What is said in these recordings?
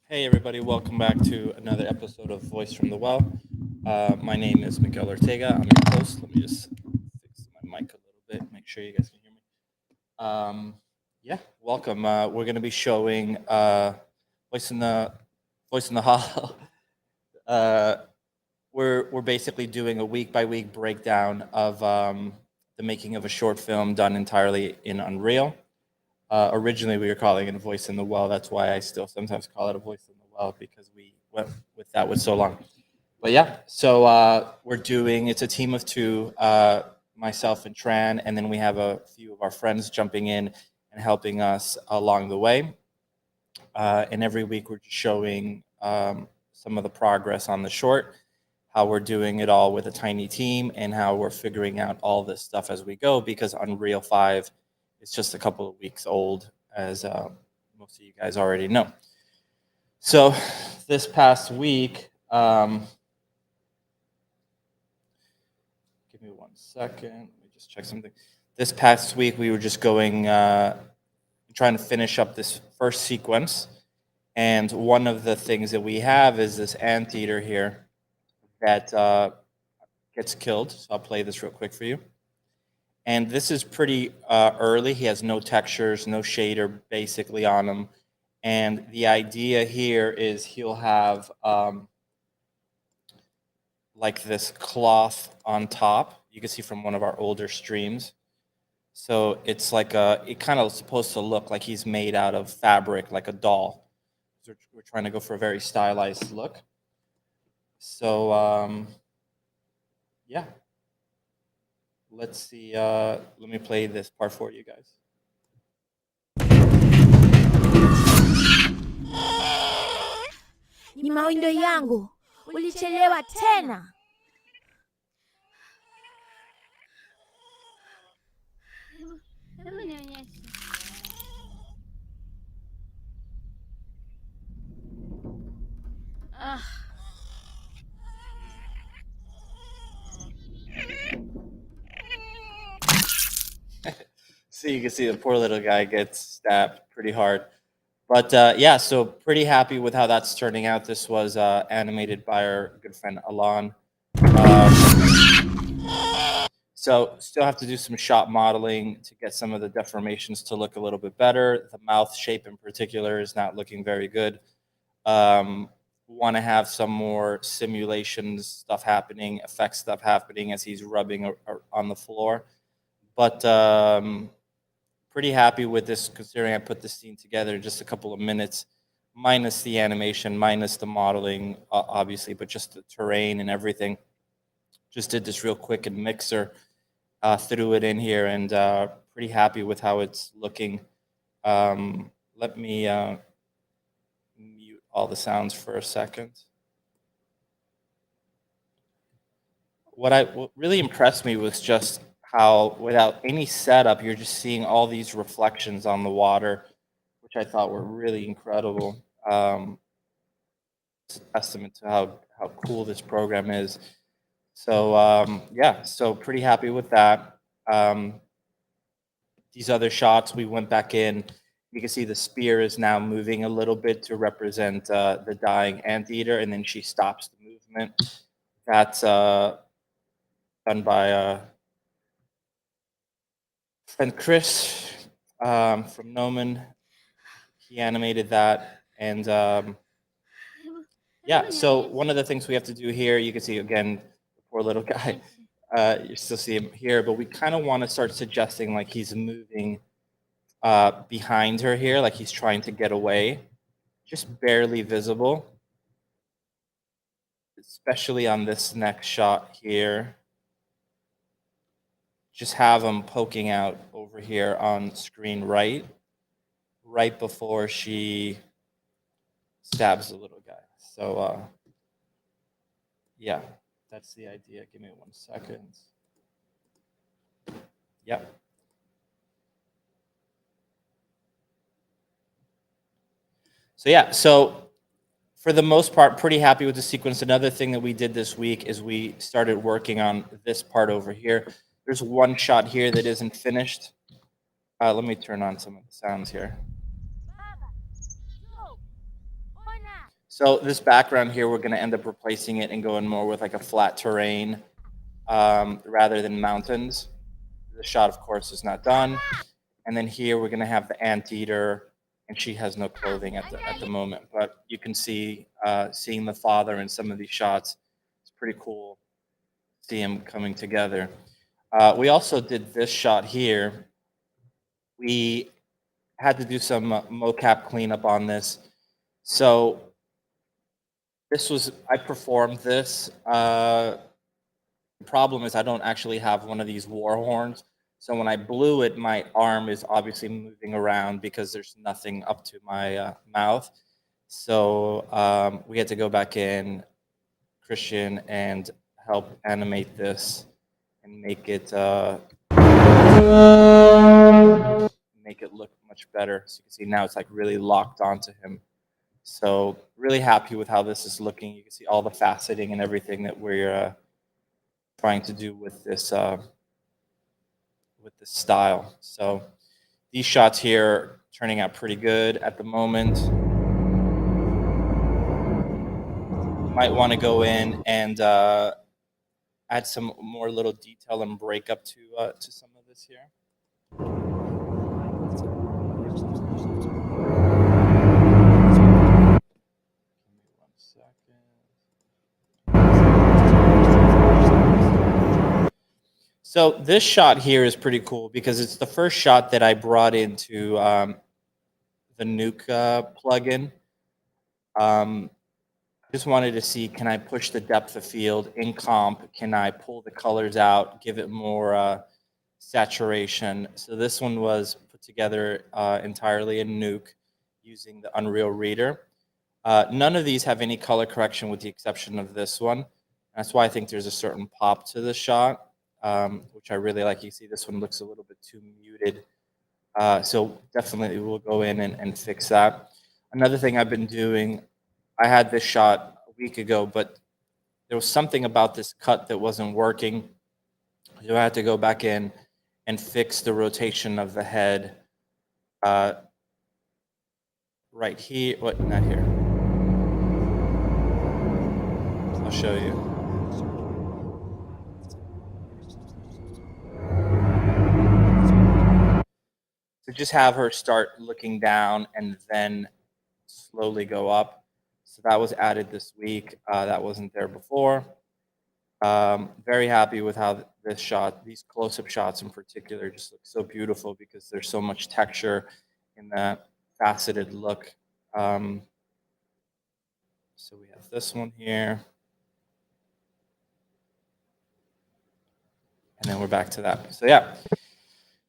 Hey, everybody, welcome back to another episode of Voice from the Well. My name is Miguel Ortega. I'm your host. Let me just fix my mic a little bit, make sure you guys can hear me. Um, yeah, welcome. We're going to be showing Voice in the Voice in the Hall. uh, we're basically doing a week by week breakdown of the making of a short film done entirely in Unreal. Originally, we were calling it a voice in the well. That's why I still sometimes call it a voice in the well because we went with that with so long. But yeah, so we're doing. It's a team of two, myself and Tran, and then we have a few of our friends jumping in and helping us along the way. And every week we're just showing some of the progress on the short, how we're doing it all with a tiny team, and how we're figuring out all this stuff as we go. Because Unreal 5 is just a couple of weeks old, as most of you guys already know. So this past week, give me 1 second. Let me just check something. This past week, we were just going, trying to finish up this first sequence. And one of the things that we have is this anteater here that gets killed. So I'll play this real quick for you. And this is pretty early. He has no textures, no shader basically on him. And the idea here is he'll have like this cloth on top. You can see from one of our older streams. So it's like it kind of supposed to look like he's made out of fabric, like a doll. So we're trying to go for a very stylized look. So yeah, let's see. Let me play this part for you guys. Ni mawindo yangu, ulichelewa tena. Hebu nionyeshe. Ah. So you can see the poor little guy gets stabbed pretty hard. But yeah, so pretty happy with how that's turning out. This was animated by our good friend Alon. So still have to do some shot modeling to get some of the deformations to look a little bit better. The mouth shape in particular is not looking very good. Want to have some more simulations stuff happening, effect stuff happening as he's rubbing on the floor. But pretty happy with this considering I put this scene together in just a couple of minutes, minus the animation, minus the modeling, obviously, but just the terrain and everything. Just did this real quick in Mixer, threw it in here, and pretty happy with how it's looking. Let me mute all the sounds for a second. What really impressed me was just how, without any setup, you're just seeing all these reflections on the water, which I thought were really incredible. It's a testament to how cool this program is. So yeah, so pretty happy with that. These other shots, we went back in. You can see the spear is now moving a little bit to represent the dying anteater, and then she stops the movement. That's done by friend Chris from Gnomon. He animated that, and yeah. So one of the things we have to do here, you can see again, the poor little guy. You still see him here, but we kind of want to start suggesting like he's moving behind her here, like he's trying to get away, just barely visible, especially on this next shot here. Just have him poking out over here on screen right before she stabs the little guy. So yeah, that's the idea. Give me 1 second. Yep. So yeah, so for the most part, pretty happy with the sequence. Another thing that we did this week is we started working on this part over here. There's one shot here that isn't finished. Let me turn on some of the sounds here. Baba, Joe, ona So this background here, we're going to end up replacing it and going more with like a flat terrain rather than mountains. The shot, of course, is not done. And then here we're going to have the anteater, and she has no clothing at the moment. But you can see, seeing the father in some of these shots, it's pretty cool to see him coming together. We also did this shot here. We had to do some mocap cleanup on this. So I performed this. The problem is I don't actually have one of these war horns. So when I blew it, my arm is obviously moving around because there's nothing up to my mouth. So we had to go back in, Christian, and help animate this and make it look much better. So you can see now it's like really locked onto him. So really happy with how this is looking. You can see all the faceting and everything that we're trying to do with this style. So these shots here are turning out pretty good at the moment. Might want to go in and add some more little detail and breakup to some of this here. So this shot here is pretty cool because it's the first shot that I brought into the Nuke plugin. I just wanted to see, can I push the depth of field in comp? Can I pull the colors out, give it more saturation? So this one was put together entirely in Nuke using the Unreal Reader. None of these have any color correction with the exception of this one. That's why I think there's a certain pop to the shot, which I really like. You see this one looks a little bit too muted. So definitely we'll go in and fix that. Another thing I've been doing, I had this shot a week ago, but there was something about this cut that wasn't working. So I had to go back in and fix the rotation of the head right here. What? Not here. I'll show you. So just have her start looking down and then slowly go up. So that was added this week. That wasn't there before. Very happy with how this shot, these close-up shots in particular, just look so beautiful because there's so much texture in that faceted look. So we have this one here. And then we're back to that. So yeah.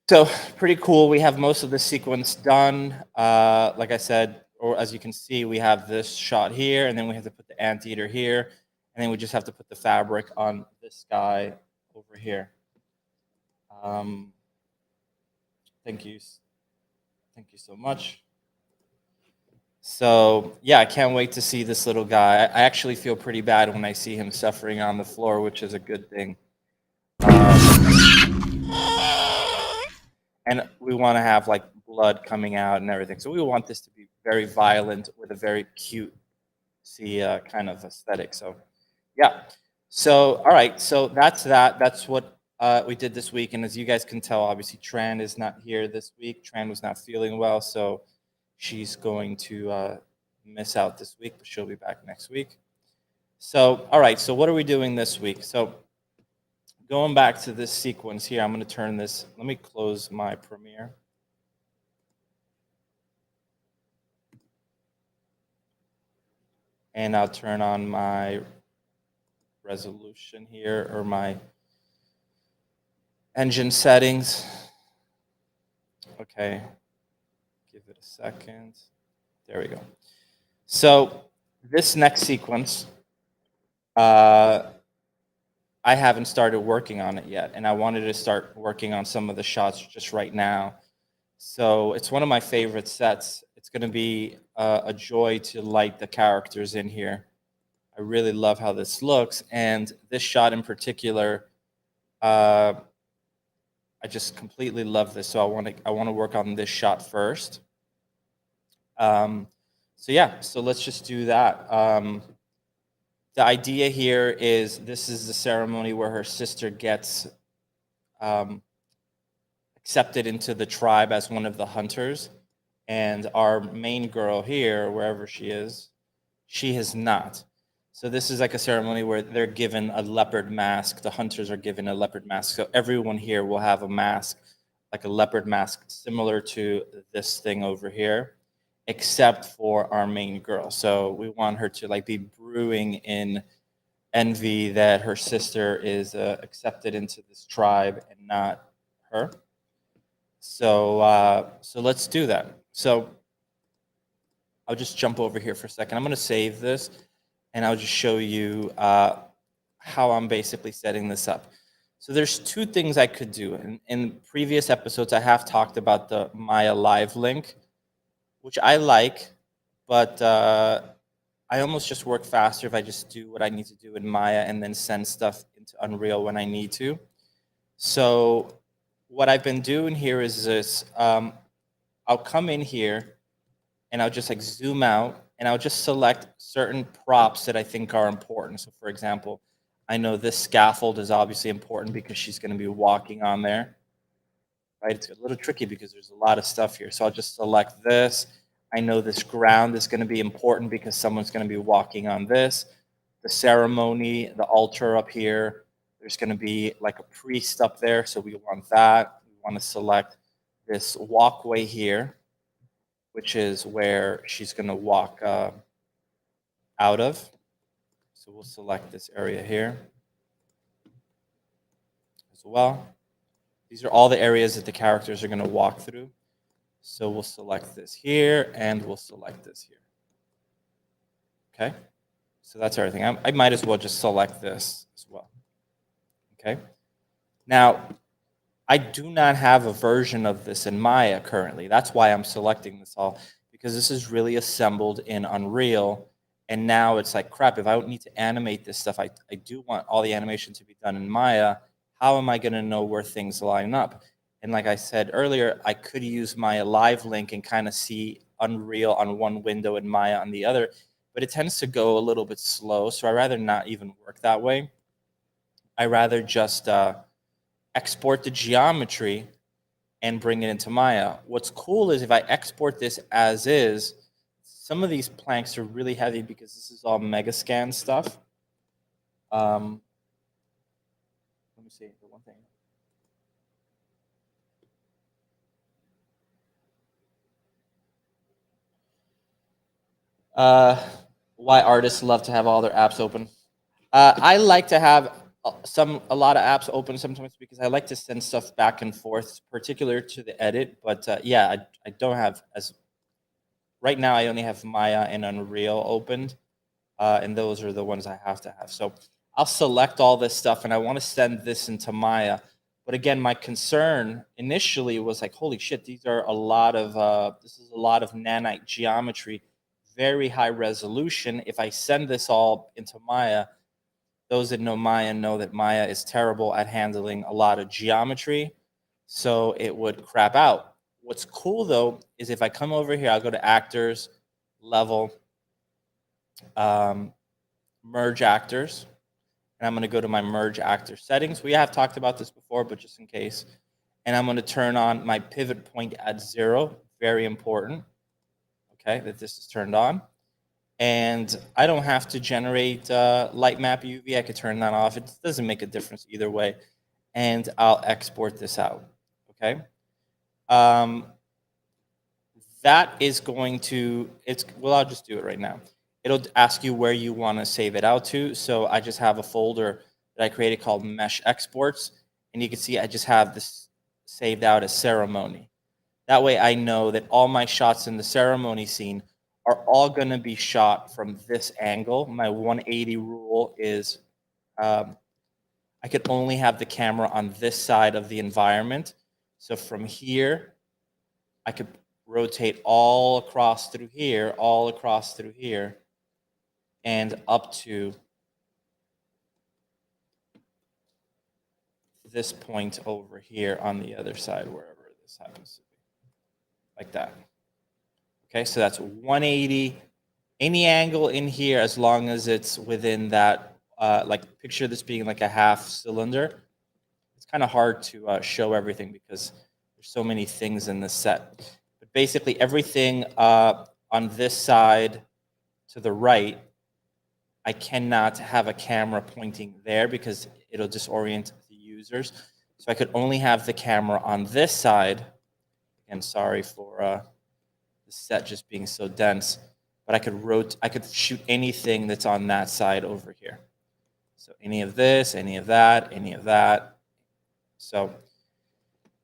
So pretty cool. We have most of the sequence done. Like I said, or as you can see, we have this shot here, and then we have to put the anteater here, and then we just have to put the fabric on this guy over here. Thank you so much. So yeah, I can't wait to see this little guy. I actually feel pretty bad when I see him suffering on the floor, which is a good thing. And we want to have like blood coming out and everything. So we want this to be very violent with a very cute, kind of aesthetic. So yeah. So all right. So that's that. That's what we did this week. And as you guys can tell, obviously Tran is not here this week. Tran was not feeling well, so she's going to miss out this week, but she'll be back next week. So all right. So what are we doing this week? So going back to this sequence here, I'm going to turn this. Let me close my Premiere. And I'll turn on my resolution here, or my engine settings. Okay, give it a second. There we go. So this next sequence, I haven't started working on it yet, and I wanted to start working on some of the shots just right now. So it's one of my favorite sets. It's going to be a joy to light the characters in here. I really love how this looks, and this shot in particular, I just completely love this. So I want to work on this shot first. So So yeah, so let's just do that. The idea here is this is the ceremony where her sister gets accepted into the tribe as one of the hunters. And our main girl here, wherever she is, she has not. So this is like a ceremony where they're given a leopard mask. The hunters are given a leopard mask. So everyone here will have a mask, like a leopard mask, similar to this thing over here, except for our main girl. So we want her to like be brewing in envy that her sister is accepted into this tribe and not her. So let's do that. So I'll just jump over here for a second. I'm going to save this, and I'll just show you how I'm basically setting this up. So there's two things I could do. In previous episodes, I have talked about the Maya Live link, which I like, but I almost just work faster if I just do what I need to do in Maya and then send stuff into Unreal when I need to. So what I've been doing here is this. I'll come in here and I'll just like zoom out and I'll just select certain props that I think are important. So for example, I know this scaffold is obviously important because she's going to be walking on there, right? It's a little tricky because there's a lot of stuff here. So I'll just select this. I know this ground is going to be important because someone's going to be walking on this. The ceremony, the altar up here, there's going to be like a priest up there. So we want that. We want to select this walkway here, which is where she's going to walk out of. So we'll select this area here as well. These are all the areas that the characters are going to walk through. So we'll select this here and we'll select this here. Okay, so that's everything. I might as well just select this as well. Okay, now I do not have a version of this in Maya currently. That's why I'm selecting this all, because this is really assembled in Unreal. And now it's like, crap, if I need to animate this stuff, I do want all the animation to be done in Maya. How am I going to know where things line up? And like I said earlier, I could use Maya Live Link and kind of see Unreal on one window and Maya on the other, but it tends to go a little bit slow. So I'd rather not even work that way. I rather just export the geometry and bring it into Maya. What's cool is if I export this as is, some of these planks are really heavy because this is all Megascan stuff. Let me see the one thing. Why artists love to have all their apps open. I like to have a lot of apps open sometimes because I like to send stuff back and forth, particular to the edit. But yeah, I don't have as right now. I only have Maya and Unreal opened, and those are the ones I have to have. So I'll select all this stuff, and I want to send this into Maya. But again, my concern initially was like, holy shit, these are a lot of this is a lot of nanite geometry, very high resolution. If I send this all into Maya, those that know Maya know that Maya is terrible at handling a lot of geometry, so it would crap out. What's cool though is if I come over here, I'll go to actors, level, merge actors, and I'm going to go to my merge actor settings. We have talked about this before, but just in case. And I'm going to turn on my pivot point at 0. Very important, okay, that this is turned on. And I don't have to generate light map UV. I could turn that off. It doesn't make a difference either way. And I'll export this out, okay? That is going to, well, I'll just do it right now. It'll ask you where you want to save it out to. So I just have a folder that I created called Mesh Exports. And you can see I just have this saved out as ceremony. That way I know that all my shots in the ceremony scene are all going to be shot from this angle. My 180 rule is I could only have the camera on this side of the environment. So from here, I could rotate all across through here, and up to this point over here on the other side, wherever this happens to be, like that. Okay, so that's 180 any angle in here, as long as it's within that, like picture this being like a half cylinder. It's kind of hard to show everything because there's so many things in this set. But basically everything on this side to the right, I cannot have a camera pointing there because it'll disorient the users. So I could only have the camera on this side. Again, sorry for the set just being so dense, but I could shoot anything that's on that side over here. So any of this, any of that, any of that. So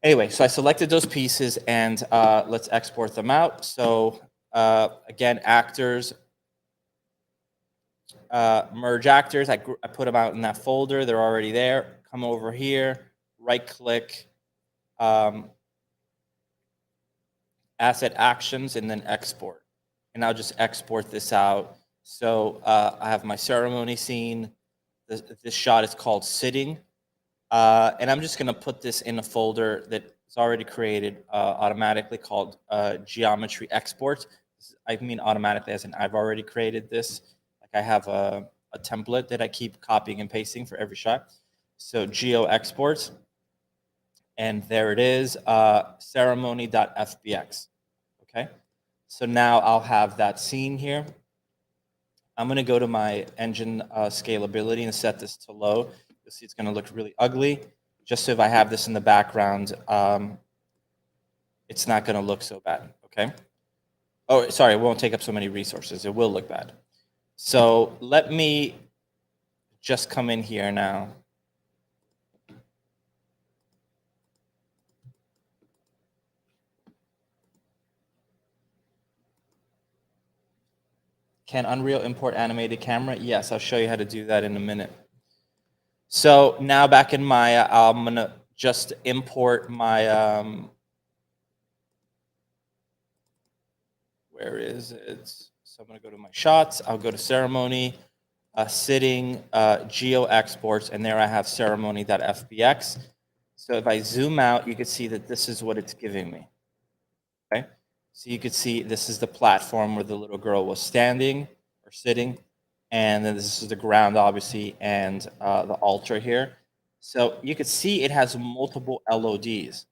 anyway, so I selected those pieces and let's export them out. So again, actors, merge actors. I put them out in that folder. They're already there. Come over here, right click, asset actions, and then export. And I'll just export this out. So I have my ceremony scene. This shot is called Sitting. And I'm just going to put this in a folder that's already created automatically called Geometry Export. I mean automatically as in I've already created this. Like I have a template that I keep copying and pasting for every shot. So Geo Export. And there it is, ceremony.fbx. Okay, so now I'll have that scene here. I'm going to go to my engine scalability and set this to low. You'll see it's going to look really ugly. Just so if I have this in the background, it's not going to look so bad. Okay. Oh, sorry, it won't take up so many resources. It will look bad. So let me just come in here now. Can Unreal import animated camera? Yes, I'll show you how to do that in a minute. So now back in Maya, I'm going to just import my, where is it? So I'm going to go to my shots. I'll go to ceremony, sitting, geo exports, and there I have ceremony.fbx. So if I zoom out, you can see that this is what it's giving me. Okay. So you could see this is the platform where the little girl was standing or sitting. And then this is the ground, obviously, and the altar here. So you could see it has multiple LODs.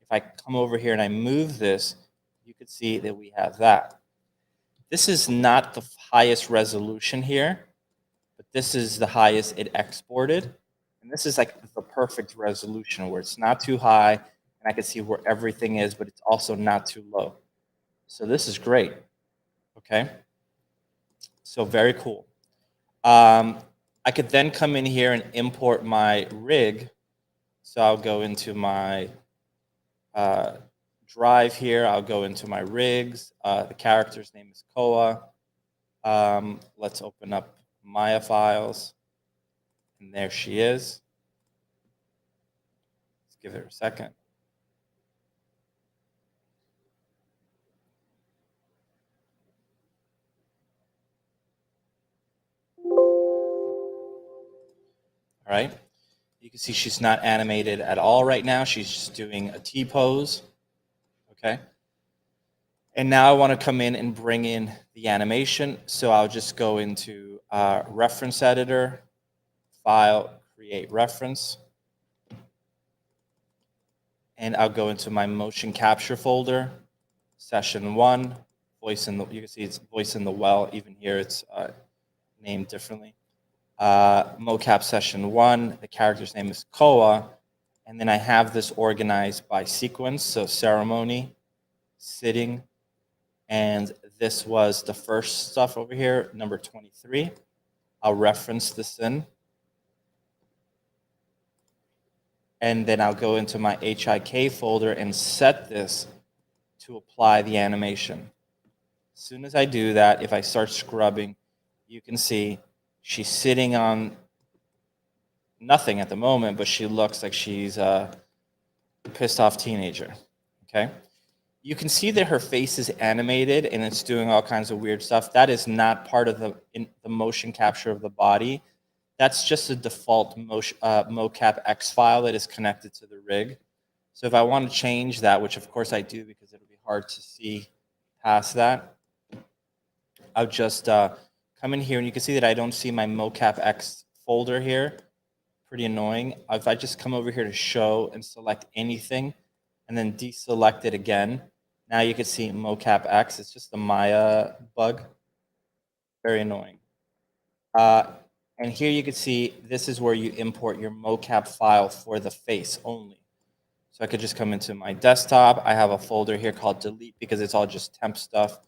If I come over here and I move this, you could see that we have that. This is not the highest resolution here, but this is the highest it exported. And this is like the perfect resolution where it's not too high, and I can see where everything is, but it's also not too low. So this is great. Okay. So very cool. I could then come in here and import my rig. So I'll go into my drive here. I'll go into my rigs. The character's name is Koa. Let's open up Maya files. And there she is. Let's give her a second. All right. You can see she's not animated at all right now. She's just doing a T-pose. Okay. And now I want to come in and bring in the animation. So I'll just go into Reference Editor, File, Create Reference. And I'll go into my Motion Capture folder, Session 1, Voice in the, you can see it's Voice in the Well. Even here it's named differently. Mocap Session 1, the character's name is Koa. And then I have this organized by sequence. So ceremony, sitting, and this was the first stuff over here, number 23. I'll reference this in. And then I'll go into my HIK folder and set this to apply the animation. As soon as I do that, if I start scrubbing, you can see she's sitting on nothing at the moment, but she looks like she's a pissed off teenager. Okay. You can see that her face is animated and it's doing all kinds of weird stuff. That is not part of the motion capture of the body. That's just a default mocap X file that is connected to the rig. So if I want to change that, which of course I do because it'll be hard to see past that, I'll just come in here, and you can see that I don't see my mocap X folder here. Pretty annoying. If I just come over here to show and select anything, and then deselect it again, now you can see mocap X. It's just a Maya bug. Very annoying. And here you can see this is where you import your mocap file for the face only. So I could just come into my desktop. I have a folder here called delete because it's all just temp stuff.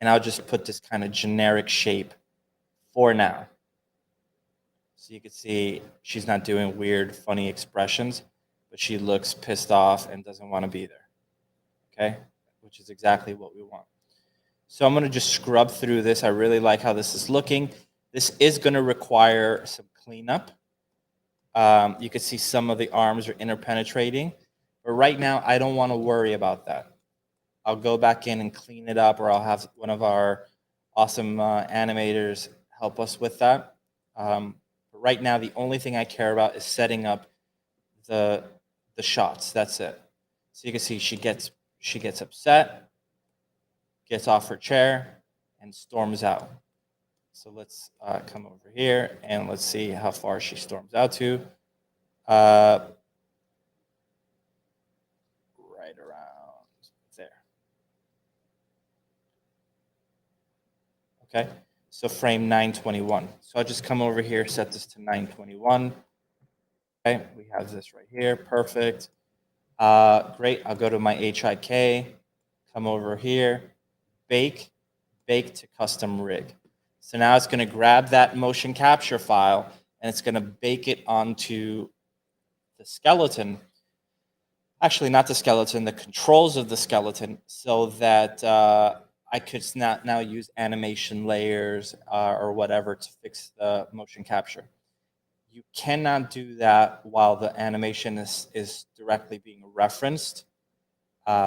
And I'll just put this kind of generic shape for now. So you can see she's not doing weird, funny expressions, but she looks pissed off and doesn't want to be there. Okay? Which is exactly what we want. So I'm going to just scrub through this. I really like how this is looking. This is going to require some cleanup. You can see some of the arms are interpenetrating. But right now, I don't want to worry about that. I'll go back in and clean it up, or I'll have one of our awesome animators help us with that. But right now, the only thing I care about is setting up the shots. That's it. So you can see she gets upset, gets off her chair, and storms out. So let's come over here, and let's see how far she storms out to. Right around there. Okay, so frame 921. So I'll just come over here, set this to 921. Okay, we have this right here. Perfect. Great. I'll go to my HIK, come over here, bake to custom rig. So now it's going to grab that motion capture file, and it's going to bake it onto the skeleton. Actually, not the skeleton, the controls of the skeleton, so that I could now use animation layers or whatever to fix the motion capture. You cannot do that while the animation is directly being referenced.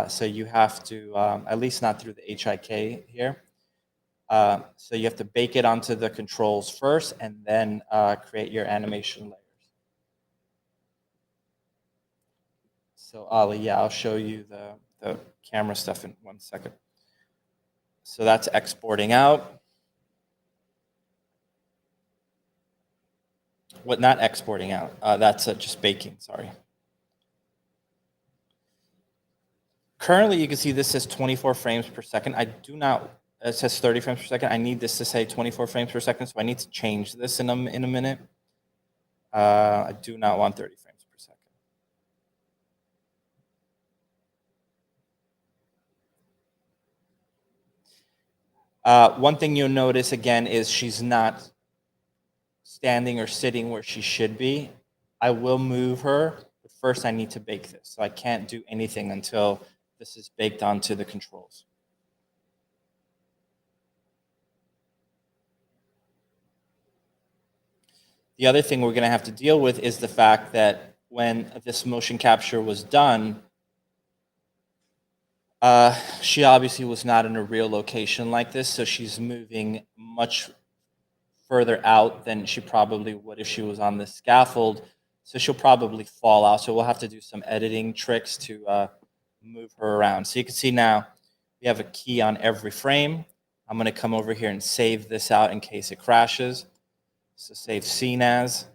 So you have to, at least not through the HIK here. So you have to bake it onto the controls first, and then create your animation layers. So Ali, yeah, I'll show you the camera stuff in 1 second. So that's exporting out. What, not exporting out, that's just baking, sorry. Currently, you can see this says 24 frames per second. I do not, it says 30 frames per second. I need this to say 24 frames per second, so I need to change this in a minute. I do not want 30 frames per second. One thing you'll notice again is she's not standing or sitting where she should be. I will move her, but first I need to bake this. So I can't do anything until this is baked onto the controls. The other thing we're going to have to deal with is the fact that when this motion capture was done, she obviously was not in a real location like this, so she's moving much further out than she probably would if she was on the scaffold. So she'll probably fall out. So we'll have to do some editing tricks to move her around. So you can see now we have a key on every frame. I'm going to come over here and save this out in case it crashes. So save scene as.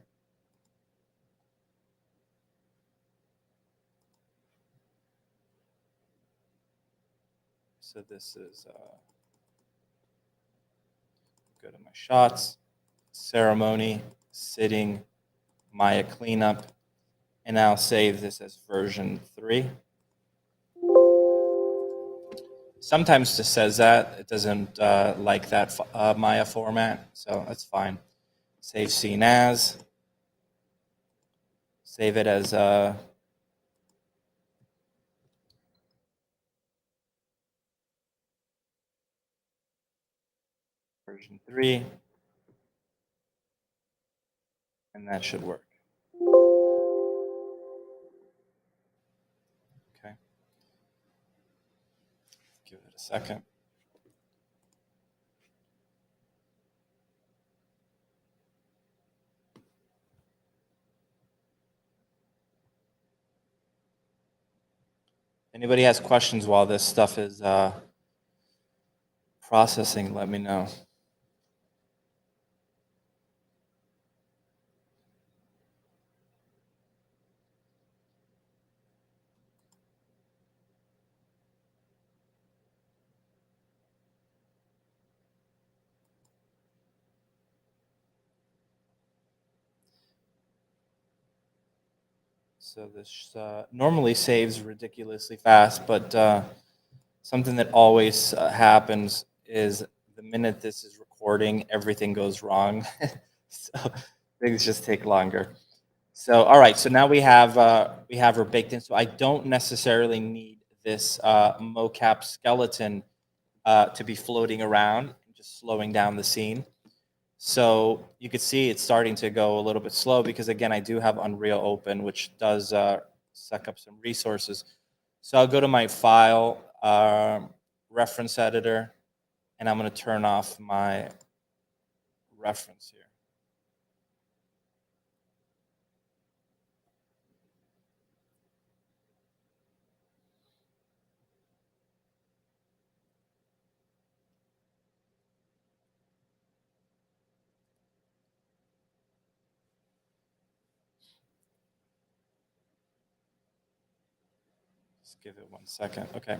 So this is, go to my shots, ceremony, sitting, Maya cleanup, and I'll save this as version 3. Sometimes it says that. It doesn't like that Maya format, so that's fine. Save scene as. Save it as version 3. And that should work. Okay. Give it a second. Anybody has questions while this stuff is processing, let me know. So this normally saves ridiculously fast, but something that always happens is the minute this is recording, everything goes wrong. So things just take longer. So all right, so now we have her baked in. So I don't necessarily need this mocap skeleton to be floating around, just slowing down the scene. So you could see it's starting to go a little bit slow because, again, I do have Unreal open, which does suck up some resources. So I'll go to my file reference editor, and I'm going to turn off my reference here. Just give it 1 second. Okay.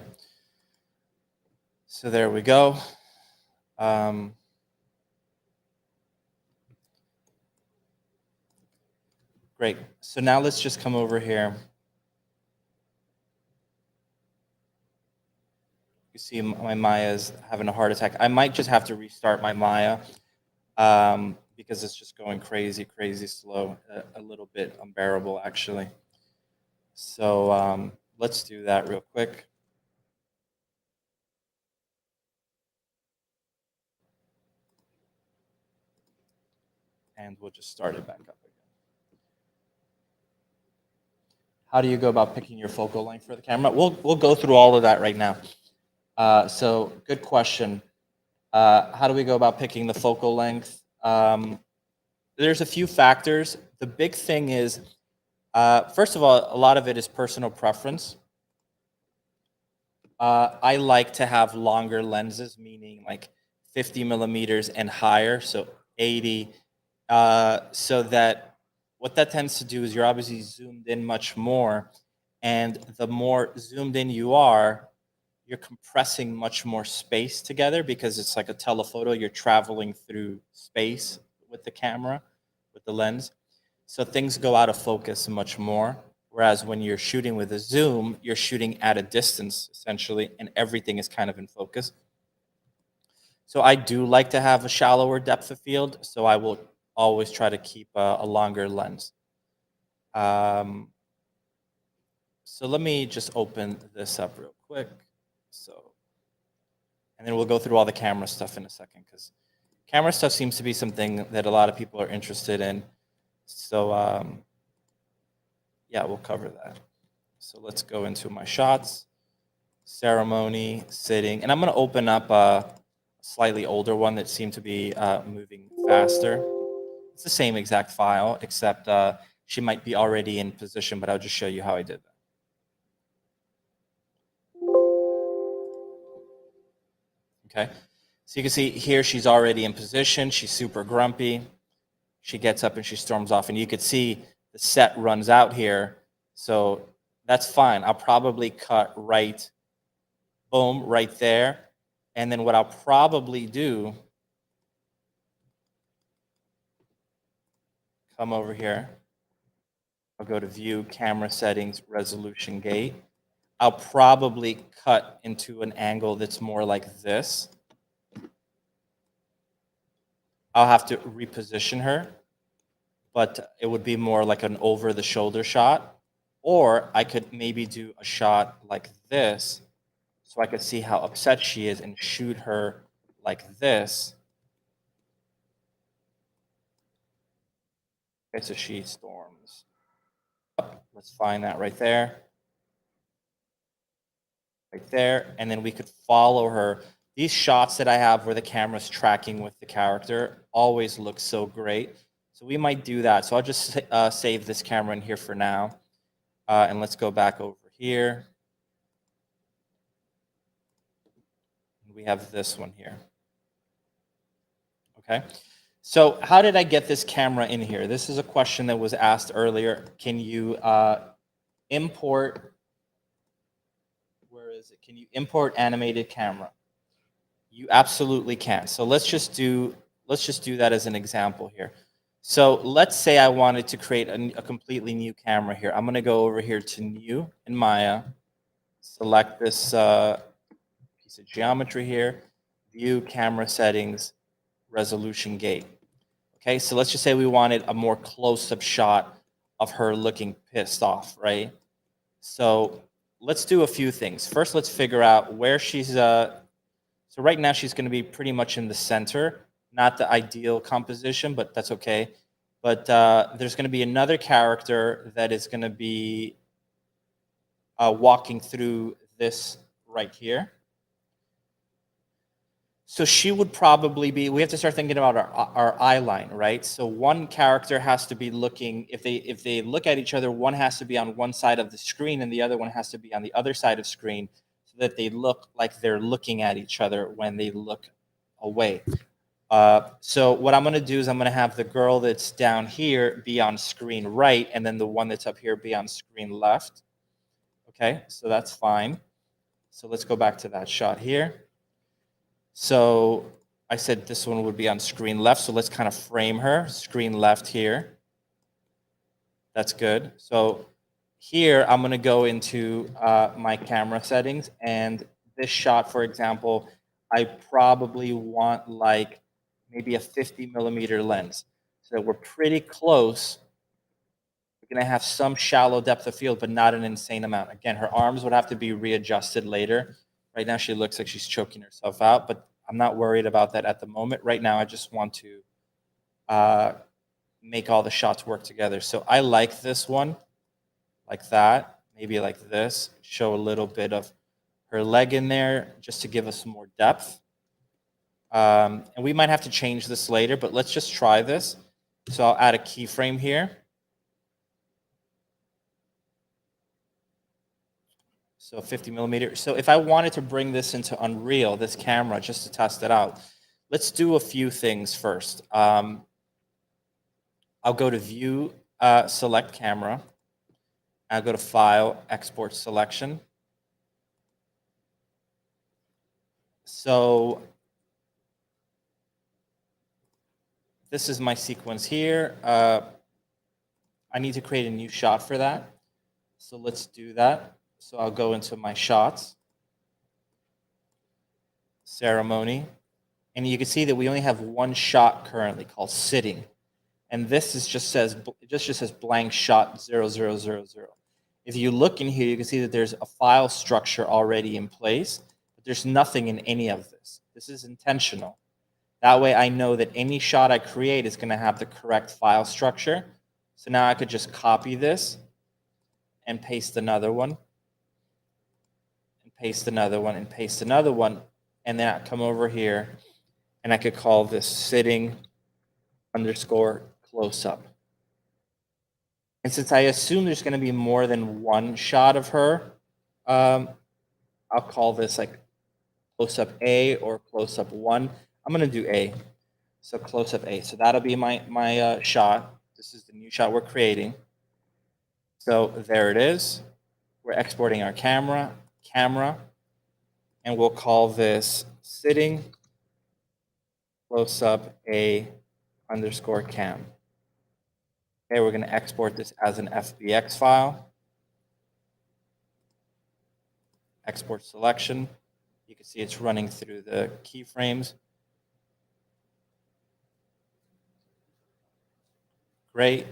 So there we go. Great. So now let's just come over here. You see my Maya's having a heart attack. I might just have to restart my Maya because it's just going crazy, crazy slow, a little bit unbearable, actually. So let's do that real quick. And we'll just start it back up again. How do you go about picking your focal length for the camera? We'll go through all of that right now. So good question. How do we go about picking the focal length? There's a few factors. The big thing is, first of all, a lot of it is personal preference. I like to have longer lenses, meaning like 50 millimeters and higher, so 80, so that what that tends to do is you're obviously zoomed in much more, and the more zoomed in you are, you're compressing much more space together because it's like a telephoto. You're traveling through space with the camera, with the lens. So things go out of focus much more. Whereas when you're shooting with a zoom, you're shooting at a distance, essentially, and everything is kind of in focus. So I do like to have a shallower depth of field, so I will always try to keep a longer lens. So let me just open this up real quick. So, and then we'll go through all the camera stuff in a second, because camera stuff seems to be something that a lot of people are interested in. So yeah, we'll cover that. So let's go into my shots, ceremony, sitting, and I'm going to open up a slightly older one that seemed to be moving faster. It's the same exact file, except she might be already in position, but I'll just show you how I did that. Okay, so you can see here she's already in position. She's super grumpy. She gets up and she storms off, and you could see the set runs out here. So that's fine. I'll probably cut right, boom, right there. And then what I'll probably do, come over here. I'll go to View, Camera Settings, Resolution Gate. I'll probably cut into an angle that's more like this. I'll have to reposition her, but it would be more like an over-the-shoulder shot. Or I could maybe do a shot like this, so I could see how upset she is and shoot her like this. Okay, so she storms up. Let's find that right there. Right there. And then we could follow her. These shots that I have where the camera's tracking with the character always look so great. So we might do that. So I'll just save this camera in here for now. And let's go back over here. We have this one here. Okay. So how did I get this camera in here? This is a question that was asked earlier. Can you import, where is it? Can you import animated camera? You absolutely can. So let's just do that as an example here. So let's say I wanted to create a completely new camera here. I'm going to go over here to New in Maya, select this piece of geometry here, View, Camera Settings, Resolution Gate. Okay, so let's just say we wanted a more close-up shot of her looking pissed off, right? So let's do a few things. First, let's figure out where she's. So right now she's going to be pretty much in the center, not the ideal composition, but that's okay. But there's going to be another character that is going to be walking through this right here. So she would probably be, we have to start thinking about our eye line, right? So one character has to be looking, if they look at each other, one has to be on one side of the screen and the other one has to be on the other side of screen so that they look like they're looking at each other when they look away. So what I'm going to do is I'm going to have the girl that's down here be on screen right, and then the one that's up here be on screen left. Okay, so that's fine. So let's go back to that shot here. So I said this one would be on screen left, so let's kind of frame her, screen left here. That's good. So here I'm going to go into my camera settings, and this shot, for example, I probably want like maybe a 50mm lens. So we're pretty close. We're going to have some shallow depth of field, but not an insane amount. Again, her arms would have to be readjusted later. Right now she looks like she's choking herself out, but I'm not worried about that at the moment. Right now I just want to make all the shots work together. So I like this one, like that, maybe like this, show a little bit of her leg in there just to give us some more depth. And we might have to change this later, but let's just try this. So I'll add a keyframe here. So 50mm. So if I wanted to bring this into Unreal, this camera, just to test it out, let's do a few things first. I'll go to View, Select Camera. I'll go to File, Export Selection. So this is my sequence here. I need to create a new shot for that. So let's do that. So I'll go into my shots, ceremony, and you can see that we only have one shot currently called sitting. And this is just says blank shot 0000. If you look in here, you can see that there's a file structure already in place, but there's nothing in any of this. This is intentional. That way I know that any shot I create is going to have the correct file structure. So now I could just copy this and paste another one, and paste another one, and paste another one, and then I come over here and I could call this sitting underscore close up. And since I assume there's going to be more than one shot of her, I'll call this like close up A or close up 1. I'm going to do A. So close up A. So that'll be my shot. This is the new shot we're creating. So there it is. We're exporting our camera, and we'll call this sitting close up A underscore cam. Okay, we're going to export this as an FBX file. Export selection. You can see it's running through the keyframes. Great.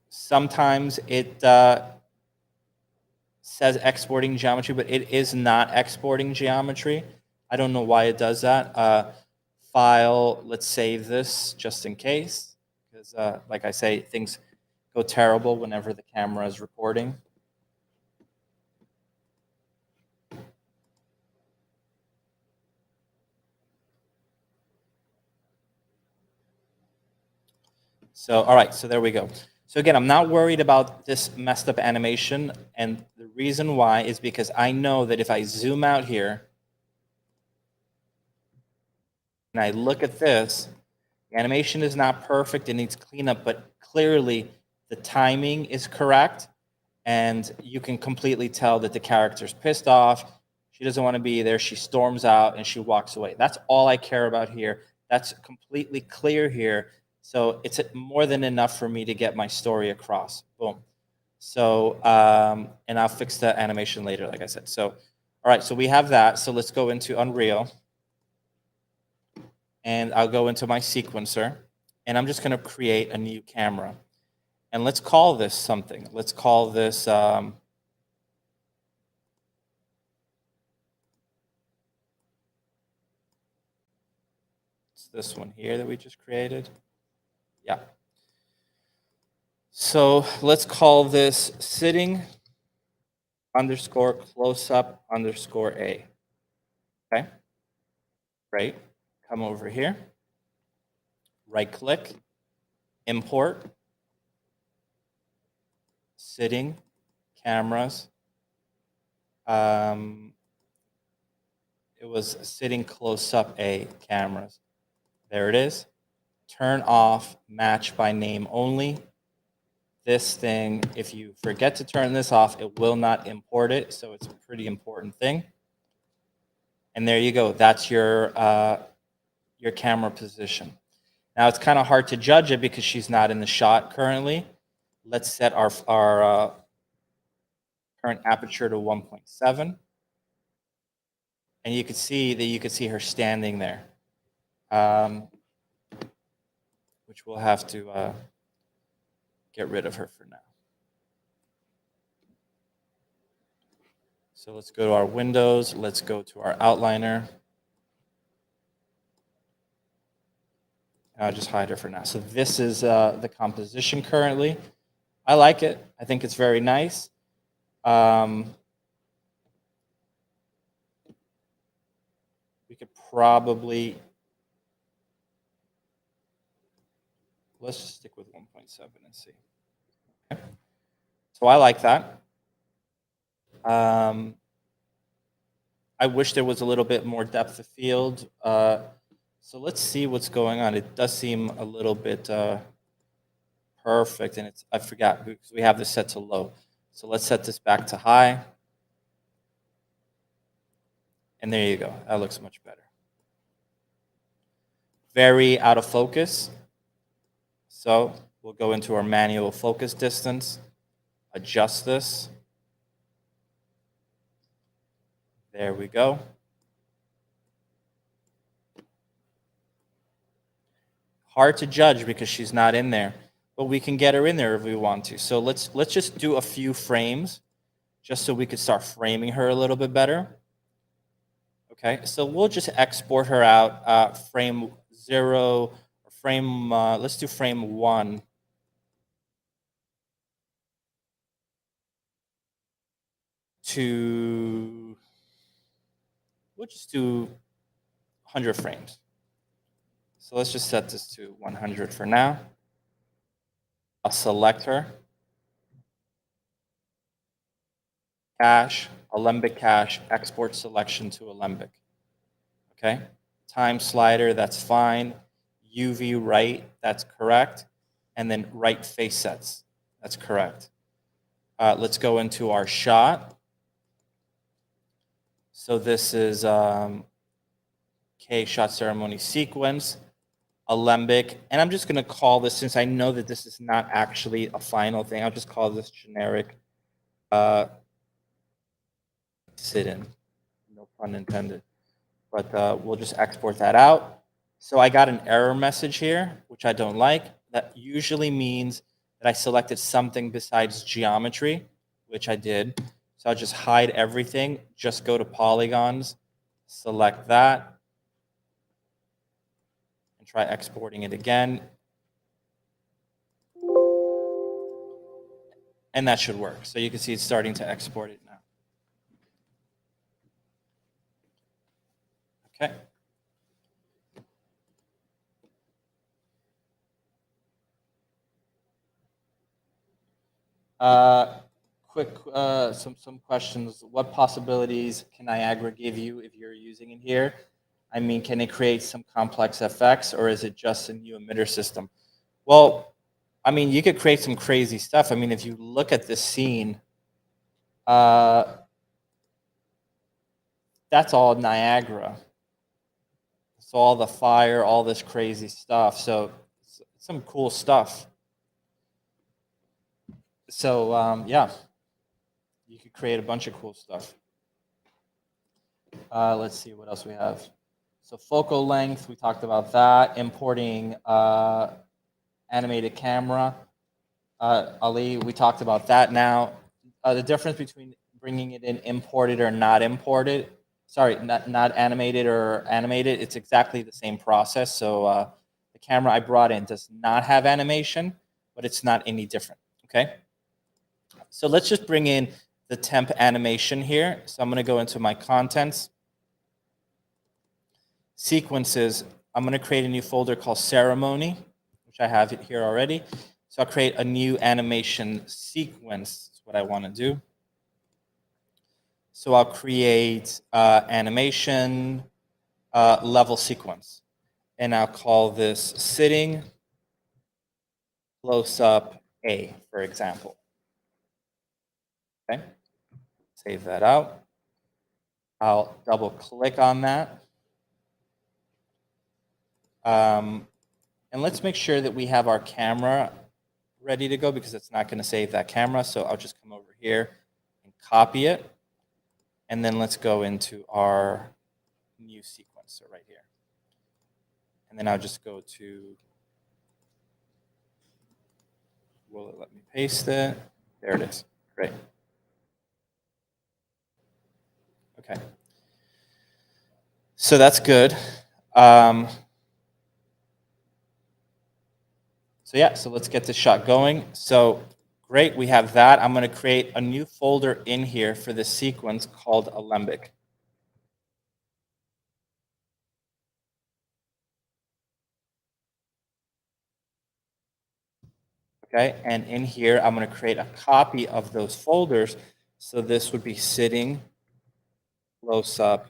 Sometimes it says exporting geometry, but it is not exporting geometry. I don't know why it does that. File, let's save this just in case, because like I say, things go terrible whenever the camera is recording. So, all right, so there we go. So again, I'm not worried about this messed up animation. And the reason why is because I know that if I zoom out here and I look at this, the animation is not perfect. It needs cleanup, but clearly the timing is correct. And you can completely tell that the character's pissed off. She doesn't want to be there. She storms out and she walks away. That's all I care about here. That's completely clear here. So it's more than enough for me to get my story across. Boom. So, and I'll fix the animation later, like I said. So, all right, so we have that. So let's go into Unreal. And I'll go into my sequencer. And I'm just going to create a new camera. And let's call this something. Let's call this it's this one here that we just created. Yeah. So let's call this sitting underscore close up underscore A. Okay. Great. Come over here. Right click. Import. Sitting cameras. It was sitting close up A cameras. There it is. Turn off match by name only. This thing, if you forget to turn this off, it will not import it. So it's a pretty important thing. And there you go. That's your camera position. Now it's kind of hard to judge it because she's not in the shot currently. Let's set our current aperture to 1.7. And you can see that her standing there, which we'll have to get rid of her for now. So let's go to our windows. Let's go to our outliner. I'll just hide her for now. So this is the composition currently. I like it. I think it's very nice. We could probably, let's just stick with 1.7 and see. Okay. So I like that. I wish there was a little bit more depth of field. So let's see what's going on. It does seem a little bit perfect, and I forgot because we have this set to low. So let's set this back to high. And there you go. That looks much better. Very out of focus. So we'll go into our manual focus distance, adjust this. There we go. Hard to judge because she's not in there, but we can get her in there if we want to. So let's just do a few frames just so we could start framing her a little bit better. Okay, so we'll just export her out frame 0, or frame, let's do frame 1. We'll just do 100 frames. So let's just set this to 100 for now. I'll select her. Cache, Alembic cache, export selection to Alembic. Okay, time slider, that's fine. UV right, that's correct. And then right face sets, that's correct. Let's go into our shot. So this is K shot ceremony sequence, Alembic. And I'm just going to call this, since I know that this is not actually a final thing, I'll just call this generic sit-in. No pun intended. But we'll just export that out. So I got an error message here, which I don't like. That usually means that I selected something besides geometry, which I did. So I'll just hide everything, just go to polygons, select that, and try exporting it again. And that should work. So you can see it's starting to export it now. Okay. Quick, some questions. What possibilities can Niagara give you if you're using it here? I mean, can it create some complex effects, or is it just a new emitter system? Well, I mean, you could create some crazy stuff. I mean, if you look at this scene, that's all Niagara. So all the fire, all this crazy stuff. So some cool stuff. So yeah, you could create a bunch of cool stuff. Let's see what else we have. So focal length, we talked about that. Importing animated camera. Ali, we talked about that now. The difference between bringing it in imported or not imported, sorry, not animated or animated, it's exactly the same process. So the camera I brought in does not have animation, but it's not any different, okay? So let's just bring in the temp animation here. So I'm gonna go into my contents. Sequences, I'm gonna create a new folder called ceremony, which I have it here already. So I'll create a new animation sequence. That's what I want to do. So I'll create animation level sequence. And I'll call this sitting close up A, for example. Okay. Save that out. I'll double click on that. And let's make sure that we have our camera ready to go because it's not going to save that camera. So I'll just come over here and copy it. And then let's go into our new sequencer right here. And then I'll just go to, will it let me paste it? There it is. Great. Okay. So that's good. So yeah, so let's get this shot going. So great, we have that. I'm going to create a new folder in here for this sequence called Alembic. Okay, and in here, I'm going to create a copy of those folders. So this would be sitting close up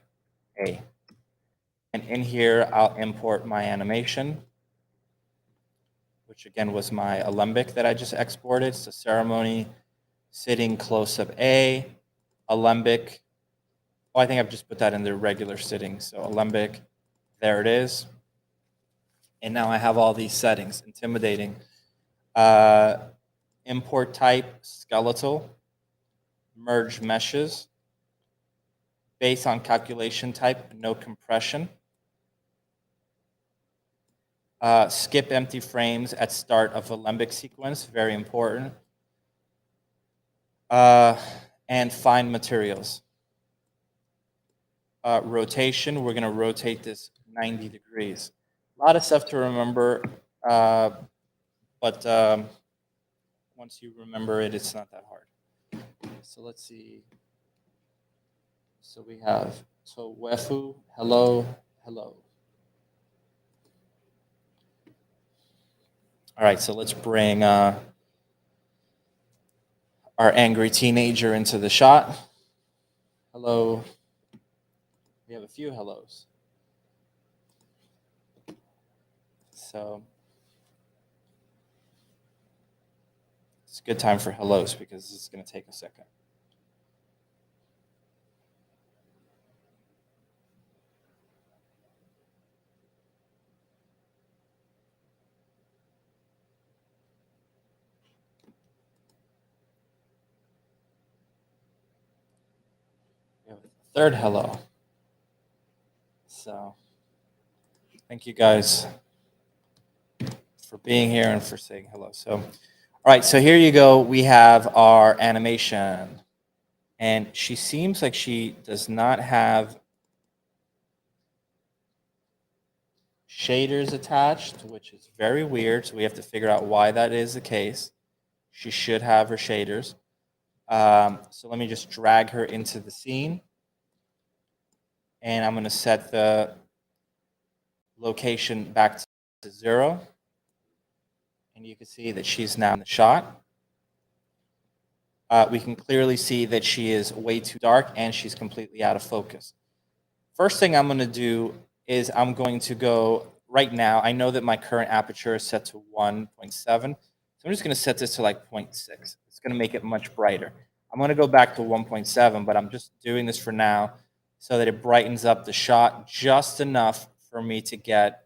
A. And in here, I'll import my animation, which again was my Alembic that I just exported. So ceremony, sitting close up A, Alembic. Oh, I think I've just put that in the regular sitting. So Alembic, there it is. And now I have all these settings, intimidating. Import type, skeletal, merge meshes, based on calculation type, no compression. Skip empty frames at start of Alembic sequence, very important. And find materials. Rotation, we're going to rotate this 90 degrees. A lot of stuff to remember, but once you remember it, it's not that hard. So let's see. So we have Towefu, hello, hello. All right, so let's bring our angry teenager into the shot. Hello. We have a few hellos. So it's a good time for hellos because this is going to take a second. We have a third hello. So thank you guys for being here and for saying hello. So, all right, so here you go. We have our animation. And she seems like she does not have shaders attached, which is very weird. So we have to figure out why that is the case. She should have her shaders. So let me just drag her into the scene. And I'm going to set the location back to 0. And you can see that she's now in the shot. we can clearly see that she is way too dark and she's completely out of focus. First thing I'm going to do is I'm going to go right now. I know that my current aperture is set to 1.7. So I'm just going to set this to like 0.6. It's going to make it much brighter. I'm going to go back to 1.7, but I'm just doing this for now so that it brightens up the shot just enough for me to get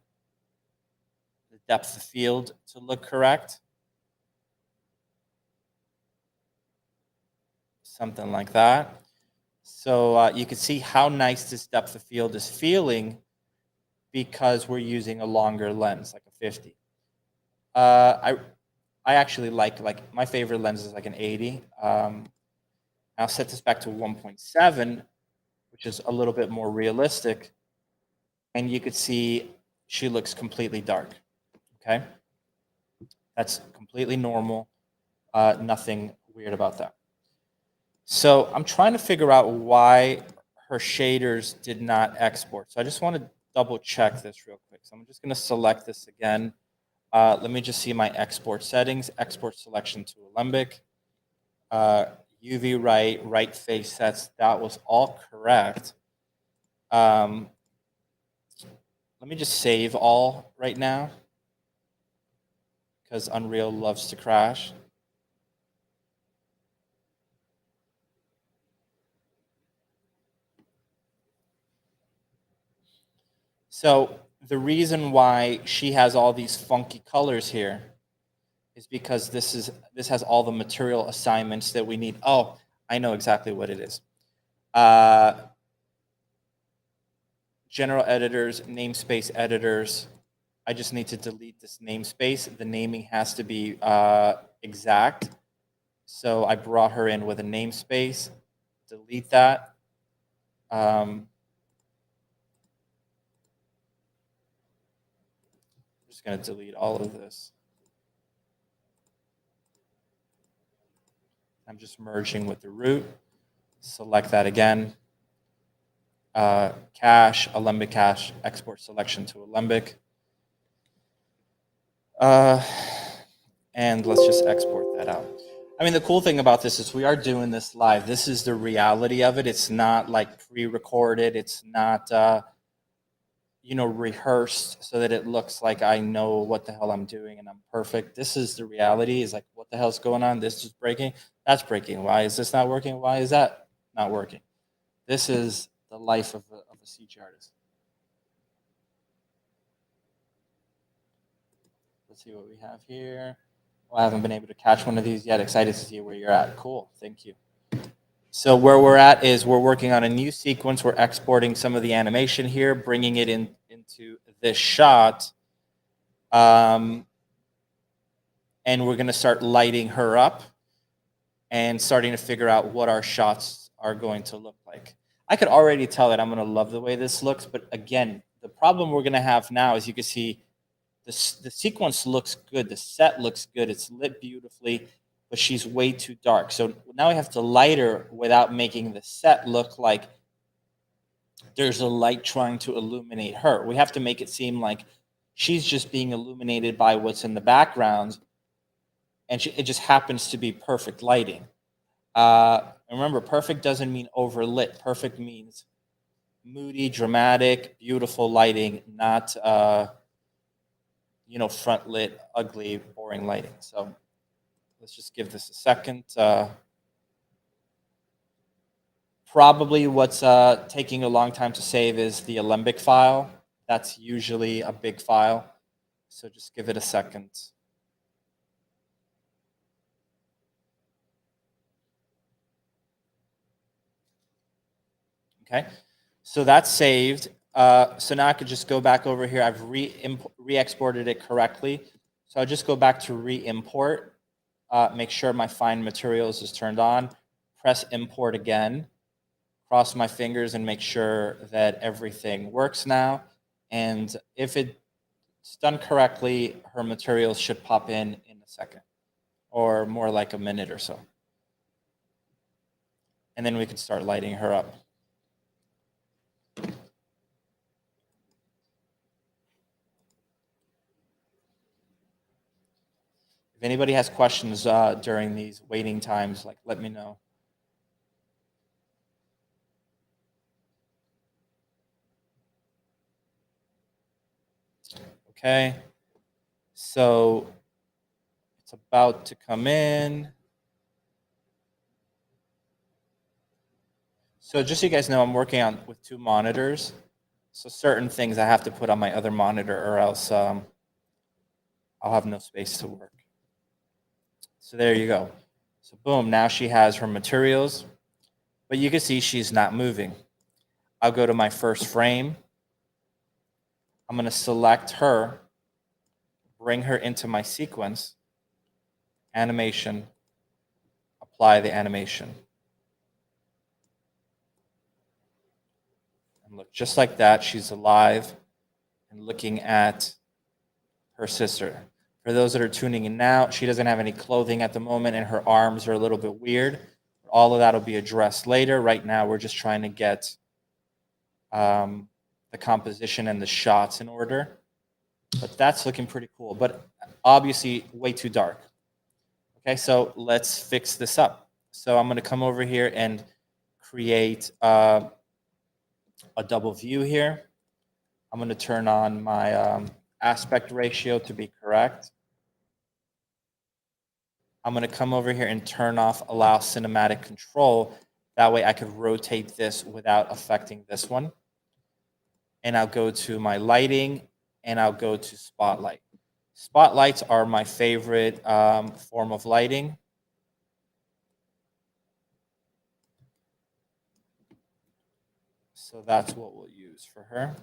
the depth of field to look correct. Something like that. So you can see how nice this depth of field is feeling because we're using a longer lens, like a 50. I actually like my favorite lens is like an 80. I'll set this back to 1.7, which is a little bit more realistic. And you could see she looks completely dark. Okay. That's completely normal. Nothing weird about that. So I'm trying to figure out why her shaders did not export. So I just want to double check this real quick. So I'm just going to select this again. Let me just see my export settings. Export selection to Alembic. UV right face sets. That was all correct. Let me just save all right now because Unreal loves to crash. So the reason why she has all these funky colors here is because this has all the material assignments that we need. Oh, I know exactly what it is. General editors, namespace editors. I just need to delete this namespace. The naming has to be exact. So I brought her in with a namespace. Delete that. I'm just going to delete all of this. I'm just merging with the root. Select that again. Cache, Alembic cache, export selection to Alembic. And let's just export that out. I mean, the cool thing about this is we are doing this live. This is the reality of it. It's not like pre-recorded. It's not, rehearsed so that it looks like I know what the hell I'm doing and I'm perfect. This is the reality. Is like, what the hell's going on? This is breaking. That's breaking. Why is this not working? Why is that not working? This is the life of a CG artist. Let's see what we have here. Well, I haven't been able to catch one of these yet. Excited to see where you're at. Cool. Thank you. So where we're at is we're working on a new sequence. We're exporting some of the animation here, bringing it into this shot. And we're going to start lighting her up and starting to figure out what our shots are going to look like. I could already tell that I'm going to love the way this looks. But again, the problem we're going to have now is you can see the sequence looks good. The set looks good. It's lit beautifully, but she's way too dark. So now we have to light her without making the set look like there's a light trying to illuminate her. We have to make it seem like she's just being illuminated by what's in the background, and it just happens to be perfect lighting. Remember, perfect doesn't mean overlit. Perfect means moody, dramatic, beautiful lighting, not front lit, ugly, boring lighting. So let's just give this a second. Probably what's taking a long time to save is the Alembic file. That's usually a big file. So just give it a second. Okay, so that's saved. So now I could just go back over here. I've re-exported it correctly. So I'll just go back to re-import. Make sure my find materials is turned on. Press import again. Cross my fingers and make sure that everything works now. And if it's done correctly, her materials should pop in a second, or more like a minute or so. And then we can start lighting her up. If anybody has questions during these waiting times, like let me know. Okay, so it's about to come in. So just so you guys know, I'm working on with 2 monitors. So certain things I have to put on my other monitor or else I'll have no space to work. So there you go. So boom, now she has her materials, but you can see she's not moving. I'll go to my first frame. I'm going to select her, bring her into my sequence, animation, apply the animation. And look, just like that, she's alive and looking at her sister. For those that are tuning in now, she doesn't have any clothing at the moment and her arms are a little bit weird. All of that will be addressed later. Right now, we're just trying to get the composition and the shots in order. But that's looking pretty cool, but obviously way too dark. Okay, so let's fix this up. So I'm going to come over here and create a double view here. I'm going to turn on my aspect ratio to be correct. I'm going to come over here and turn off allow cinematic control. That way I could rotate this without affecting this one. And I'll go to my lighting and I'll go to spotlight. Spotlights are my favorite form of lighting. So that's what we'll use for her.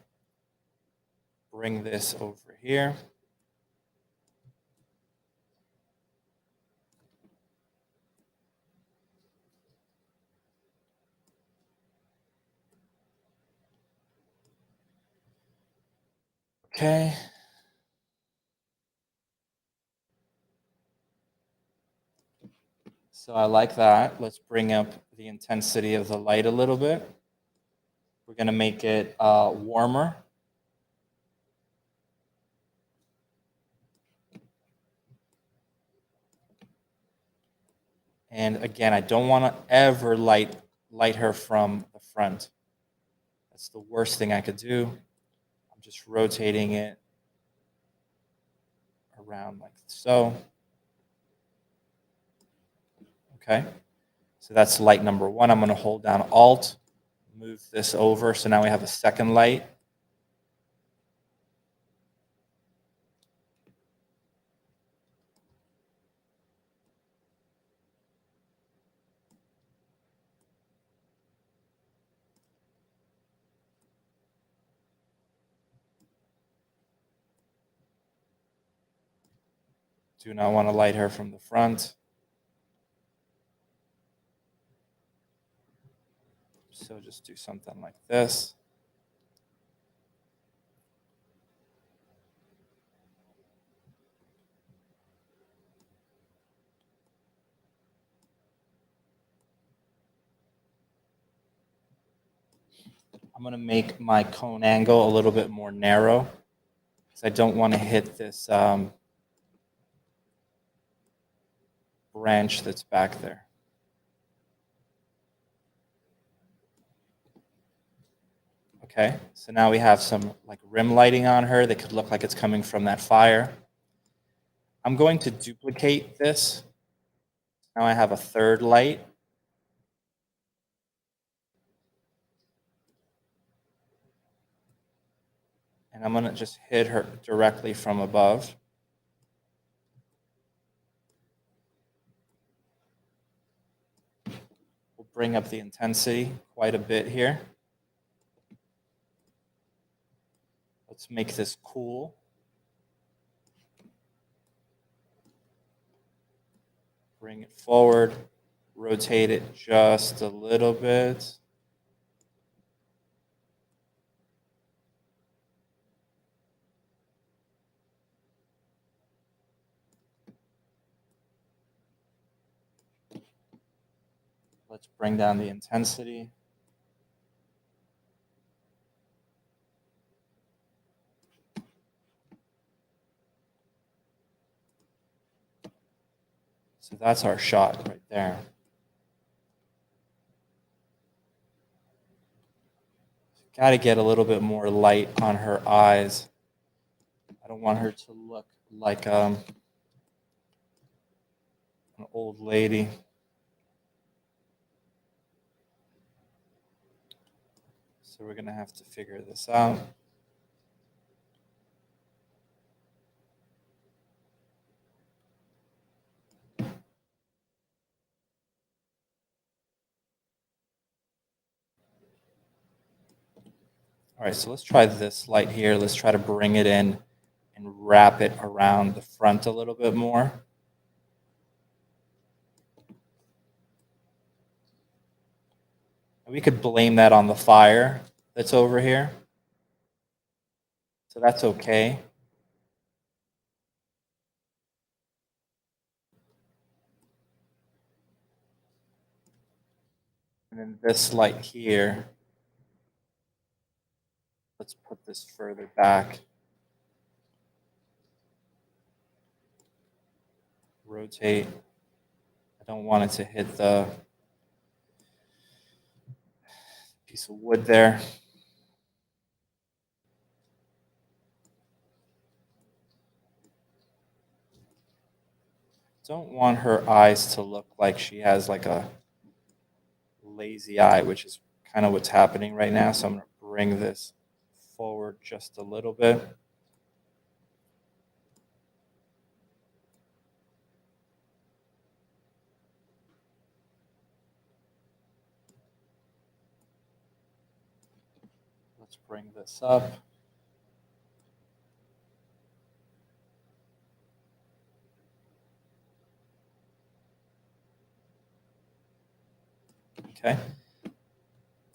Bring this over here. Okay. So I like that. Let's bring up the intensity of the light a little bit. We're going to make it warmer. And again, I don't want to ever light her from the front. That's the worst thing I could do. I'm just rotating it around like so. Okay. So that's light number 1. I'm going to hold down Alt, move this over. So now we have a second light. Do not want to light her from the front. So just do something like this. I'm going to make my cone angle a little bit more narrow because I don't want to hit this branch that's back there. Okay, so now we have some like rim lighting on her that could look like it's coming from that fire. I'm going to duplicate this. Now I have a third light. And I'm going to just hit her directly from above. We'll bring up the intensity quite a bit here. Let's make this cool. Bring it forward, rotate it just a little bit. Let's bring down the intensity. So that's our shot right there. Got to get a little bit more light on her eyes. I don't want her to look like an old lady. So we're going to have to figure this out. All right, so let's try this light here. Let's try to bring it in and wrap it around the front a little bit more. And we could blame that on the fire that's over here. So that's okay. And then this light here, let's put this further back. Rotate. I don't want it to hit the piece of wood there. Don't want her eyes to look like she has like a lazy eye, which is kind of what's happening right now. So I'm going to bring this forward just a little bit. Let's bring this up. Okay.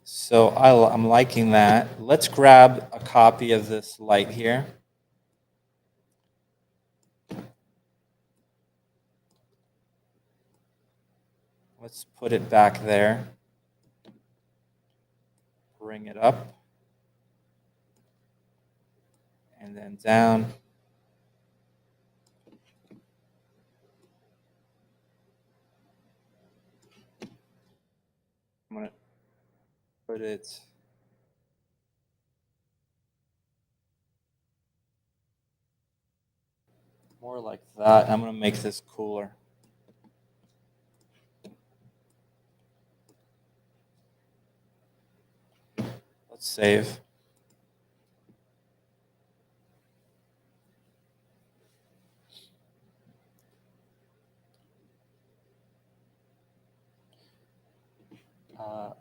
So I'm liking that. Let's grab a copy of this light here. Let's put it back there. Bring it up. And then down. I'm going to put it more like that. I'm going to make this cooler. Let's save.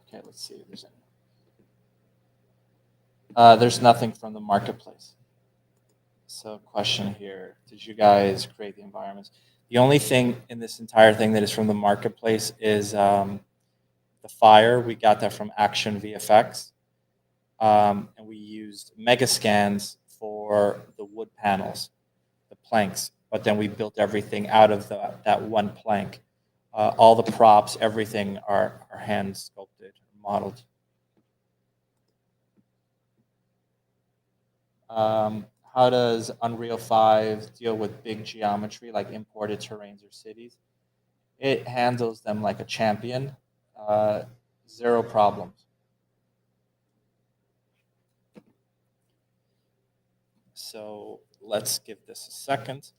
Okay, let's see if there's any. There's nothing from the marketplace. So question here, did you guys create the environments? The only thing in this entire thing that is from the marketplace is the fire. We got that from Action VFX. And we used mega scans for the wood panels, the planks, but then we built everything out of that one plank. All the props, everything are hand sculpted, modeled. How does Unreal 5 deal with big geometry like imported terrains or cities? It handles them like a champion. Zero problems. So let's give this a second.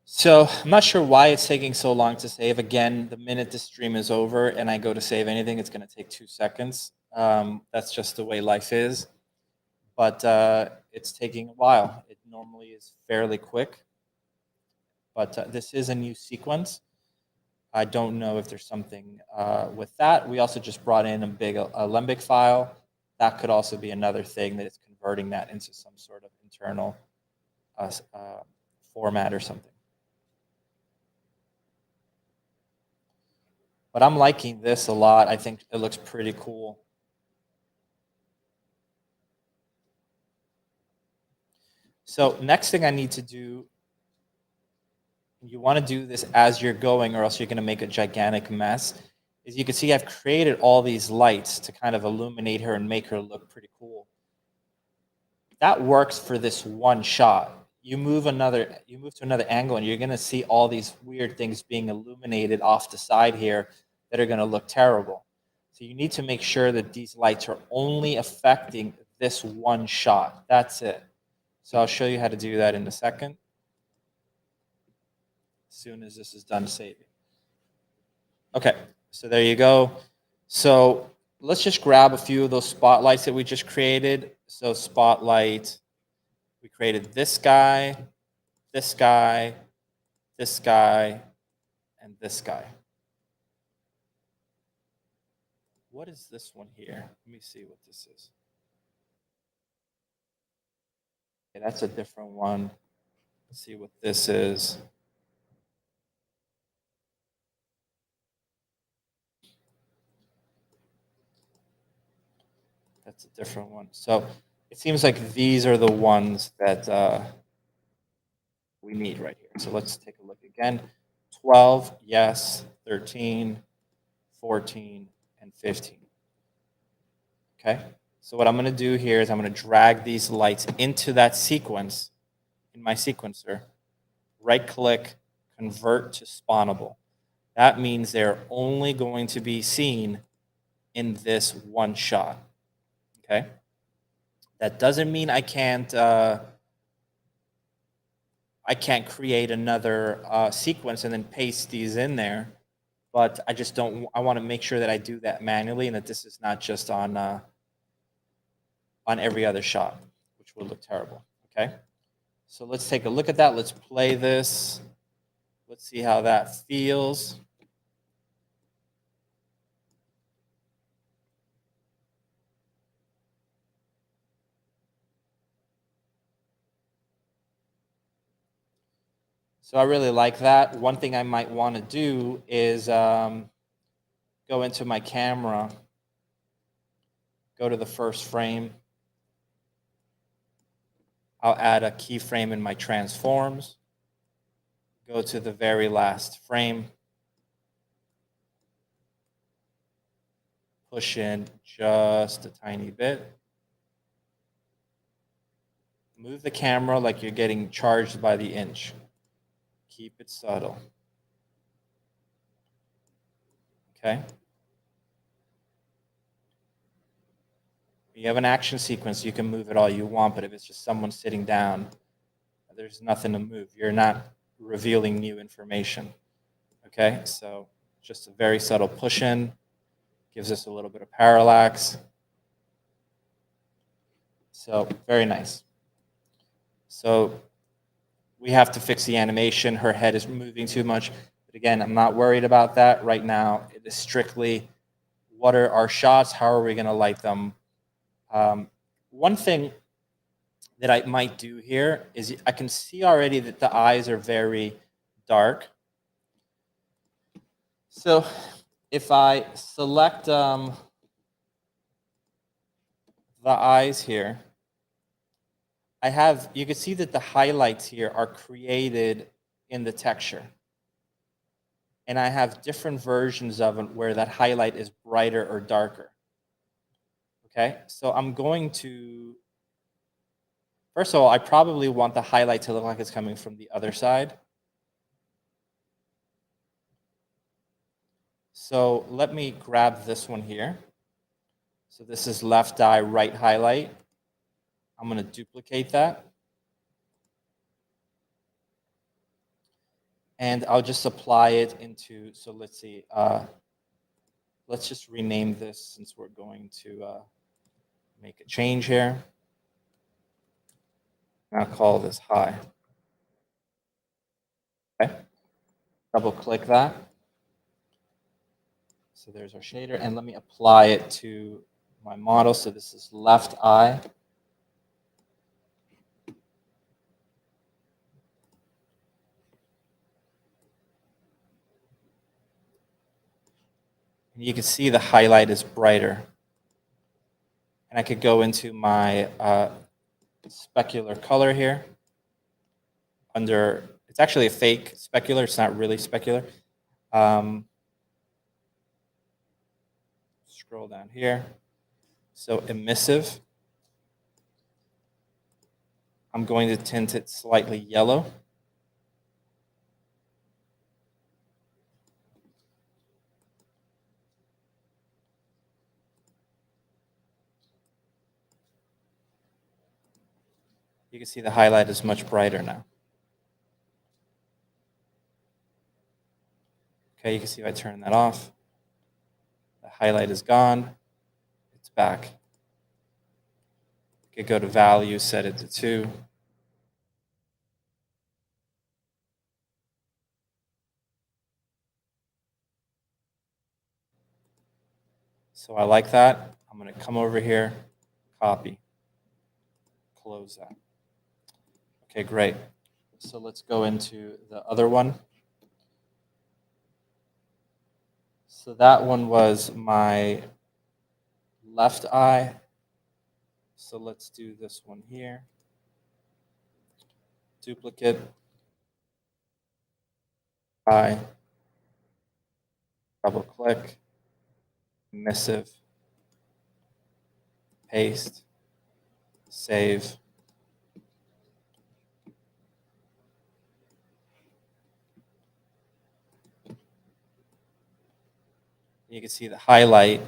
So I'm not sure why it's taking so long to save. Again, the minute the stream is over and I go to save anything, it's going to take 2 seconds. That's just the way life is. But it's taking a while. It normally is fairly quick. But this is a new sequence. I don't know if there's something with that. We also just brought in a big Alembic file. That could also be another thing that it's converting that into some sort of internal format or something. But I'm liking this a lot. I think it looks pretty cool. So next thing I need to do You want to do this as you're going, or else you're going to make a gigantic mess. As you can see, I've created all these lights to kind of illuminate her and make her look pretty cool. That works for this one shot. You move to another angle, and you're going to see all these weird things being illuminated off the side here that are going to look terrible. So you need to make sure that these lights are only affecting this one shot. That's it. So I'll show you how to do that in a second. As soon as this is done saving. Okay, so there you go. So let's just grab a few of those spotlights that we just created. So spotlight, we created this guy, this guy, this guy, and this guy. What is this one here? Let me see what this is. Okay, that's a different one. Let's see what this is. That's a different one. So it seems like these are the ones that we need right here. So let's take a look again. 12, yes. 13, 14, and 15. Okay? So what I'm going to do here is I'm going to drag these lights into that sequence in my sequencer. Right-click, convert to spawnable. That means they're only going to be seen in this one shot. Okay? That doesn't mean I can't create another sequence and then paste these in there, but I just don't. I want to make sure that I do that manually and that this is not just on every other shot, which would look terrible. Okay, so let's take a look at that. Let's play this. Let's see how that feels. So I really like that. One thing I might want to do is go into my camera, go to the first frame. I'll add a keyframe in my transforms. Go to the very last frame. Push in just a tiny bit. Move the camera like you're getting charged by the inch. Keep it subtle. Okay? You have an action sequence, you can move it all you want, but if it's just someone sitting down, there's nothing to move. You're not revealing new information. Okay? So just a very subtle push in. Gives us a little bit of parallax. So very nice. So we have to fix the animation. Her head is moving too much. But again, I'm not worried about that right now. It is strictly what are our shots? How are we going to light them? One thing that I might do here is I can see already that the eyes are very dark. So if I select the eyes here, you can see that the highlights here are created in the texture. And I have different versions of it where that highlight is brighter or darker. Okay, so I'm going to, first of all, I probably want the highlight to look like it's coming from the other side. So let me grab this one here. So this is left eye, right highlight. I'm going to duplicate that. And I'll just apply it into, so let's see, let's just rename this since we're going to make a change here. I'll call this high. Okay. Double click that. So there's our shader, and let me apply it to my model. So this is left eye. And you can see the highlight is brighter. And I could go into my specular color here. It's actually a fake specular. It's not really specular. Scroll down here. So emissive. I'm going to tint it slightly yellow. You can see the highlight is much brighter now. Okay, you can see if I turn that off, the highlight is gone. It's back. You could go to value, set it to 2. So I like that. I'm going to come over here, copy, close that. Okay, great. So let's go into the other one. So that one was my left eye. So let's do this one here. Duplicate. Eye. Double click. Emissive. Paste. Save. You can see the highlight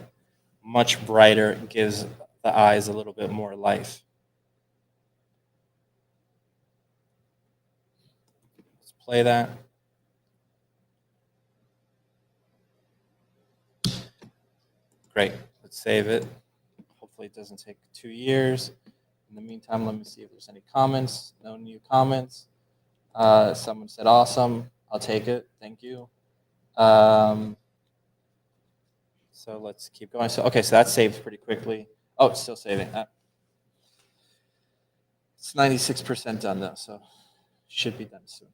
much brighter. It gives the eyes a little bit more life. Let's play that. Great. Let's save it. Hopefully it doesn't take 2 years. In the meantime, let me see if there's any comments. No new comments. Someone said awesome. I'll take it. Thank you. So let's keep going. So okay, so that saved pretty quickly. Oh, it's still saving. It's 96% done though, so should be done soon.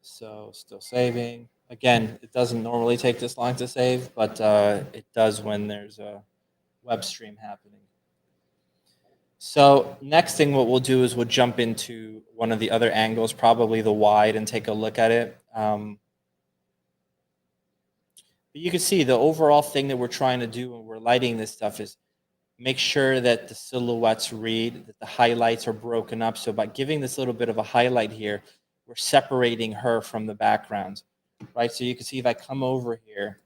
So still saving. Again, it doesn't normally take this long to save, but it does when there's a web stream happening. So next thing what we'll do is we'll jump into one of the other angles, probably the wide, and take a look at it. But you can see the overall thing that we're trying to do when we're lighting this stuff is make sure that the silhouettes read, that the highlights are broken up. So by giving this little bit of a highlight here, we're separating her from the background, right? So you can see if I come over here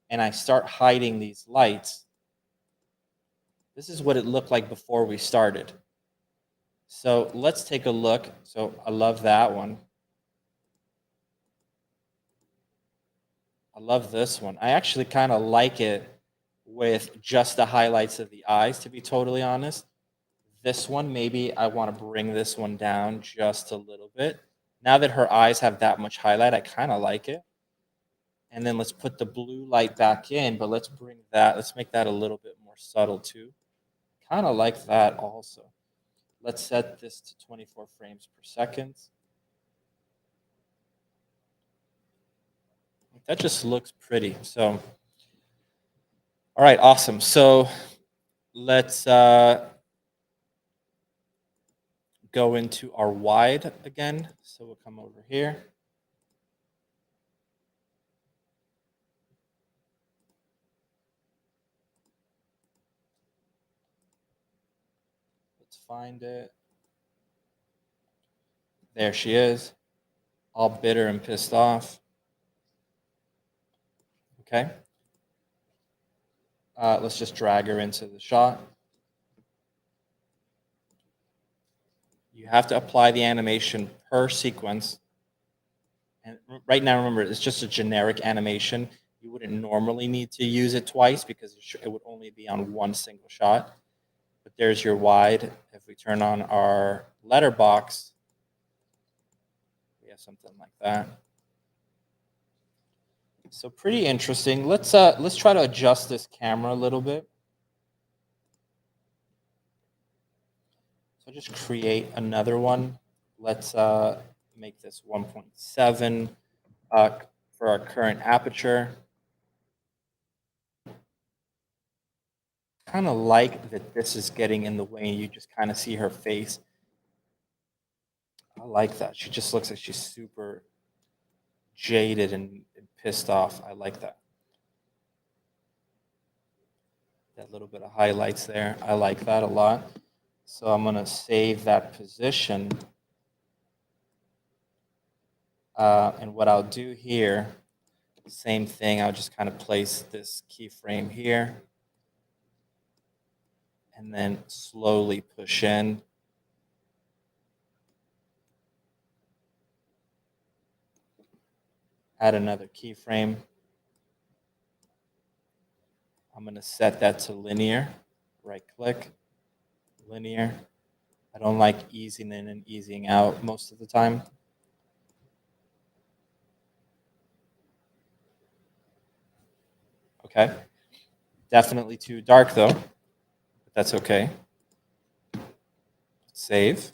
and I start hiding these lights, this is what it looked like before we started. So let's take a look. So I love that one. I love this one. I actually kind of like it with just the highlights of the eyes, to be totally honest. This one, maybe I want to bring this one down just a little bit. Now that her eyes have that much highlight, I kind of like it. And then let's put the blue light back in, but let's make that a little bit more subtle too. Kind of like that also. Let's set this to 24 frames per second. That just looks pretty. So, all right, awesome. So let's go into our wide again. So we'll come over here. Let's find it. There she is, all bitter and pissed off. Okay. Let's just drag her into the shot. You have to apply the animation per sequence. And right now, remember, it's just a generic animation. You wouldn't normally need to use it twice because it would only be on one single shot. But there's your wide. If we turn on our letterbox, we have something like that. So pretty interesting. Let's try to adjust this camera a little bit. So just create another one. Let's make this 1.7 for our current aperture. Kind of like that this is getting in the way. You just kind of see her face. I like that. She just looks like she's super jaded and pissed off. I like that. That little bit of highlights there. I like that a lot. So I'm going to save that position. And what I'll do here, same thing. I'll just kind of place this keyframe here. And then slowly push in. Add another keyframe. I'm going to set that to linear. Right click, linear. I don't like easing in and easing out most of the time. Okay. Definitely too dark though, but that's okay. Save.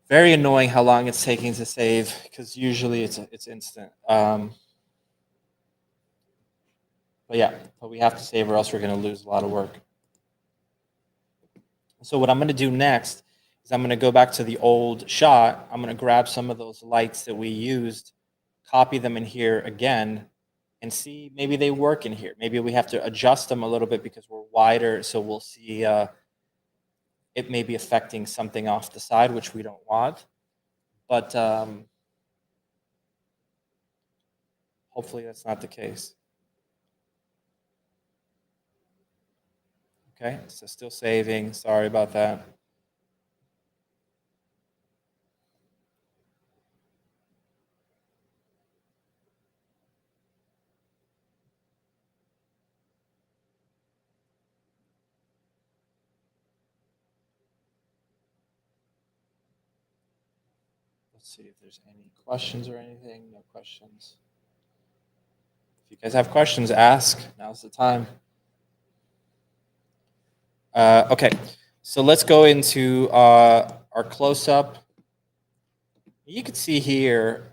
Very annoying how long it's taking to save because usually it's instant. But yeah, but we have to save or else we're going to lose a lot of work. So what I'm going to do next is I'm going to go back to the old shot. I'm going to grab some of those lights that we used, copy them in here again, and see maybe they work in here. Maybe we have to adjust them a little bit because we're wider, so we'll see it may be affecting something off the side, which we don't want. But hopefully that's not the case. Okay, so still saving. Sorry about that. Let's see if there's any questions or anything. No questions. If you guys have questions, ask. Now's the time. Okay, so let's go into our close-up. You can see here,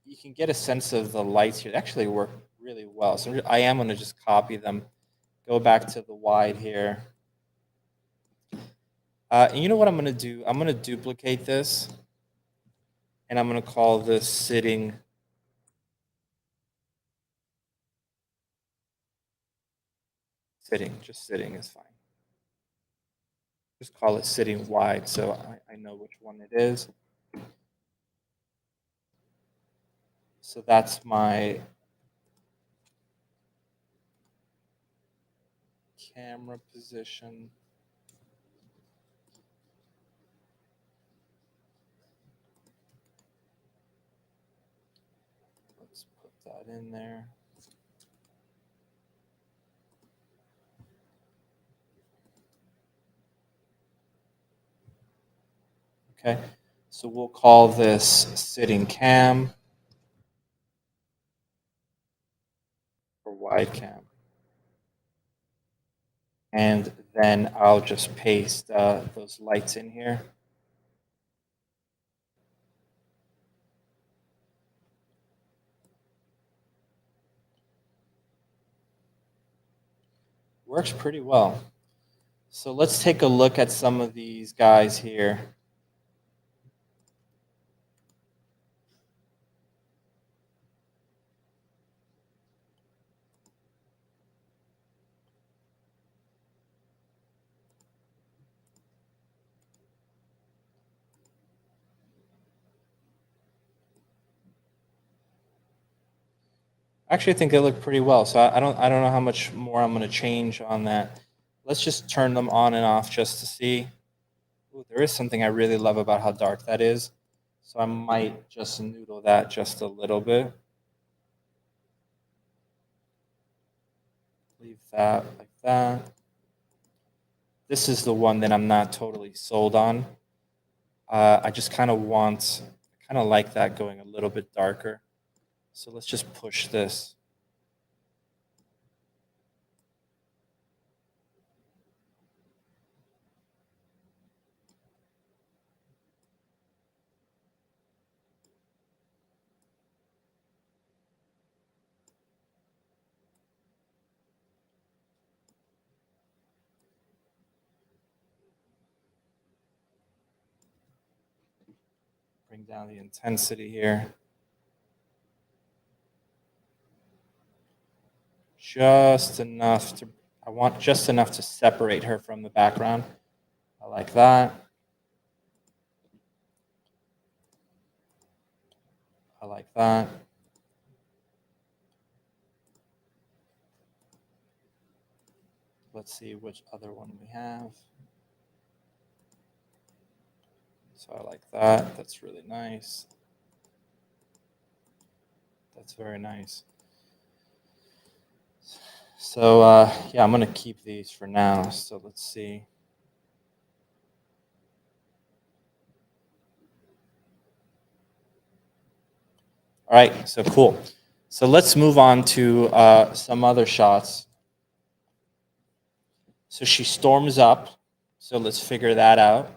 you can get a sense of the lights here. They actually work really well. So I am going to just copy them. Go back to the wide here. And you know what I'm going to do? I'm going to duplicate this. And I'm going to call this sitting. Sitting, just sitting is fine. Just call it sitting wide so I know which one it is. So that's my camera position. Let's put that in there. Okay, so we'll call this sitting cam or wide cam. And then I'll just paste those lights in here. Works pretty well. So let's take a look at some of these guys here. Actually, I think they look pretty well. So I don't know how much more I'm going to change on that. Let's just turn them on and off just to see. Ooh, there is something I really love about how dark that is. So I might just noodle that just a little bit. Leave that like that. This is the one that I'm not totally sold on. I just kind of want kind of like that going a little bit darker. So let's just push this. Bring down the intensity here. Just enough to, I want just enough to separate her from the background. I like that. I like that. Let's see which other one we have. So I like that. That's really nice. That's very nice. So yeah, I'm gonna keep these for now. So let's see. All right, so cool. So let's move on to some other shots. So she storms up. So let's figure that out.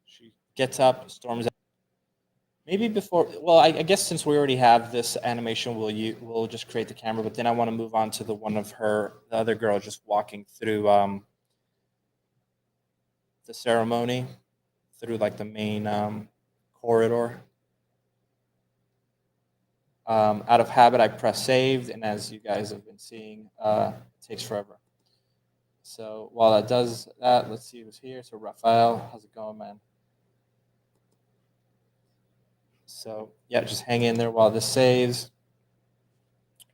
She gets up, storms out. Maybe before, well, I guess since we already have this animation, we'll just create the camera. But then I want to move on to the one of her, the other girl, just walking through the ceremony, through like the main corridor. Out of habit, I press saved, and as you guys have been seeing, it takes forever. So while that does that, let's see who's here. So Rafael, how's it going, man? So yeah, just hang in there while this saves.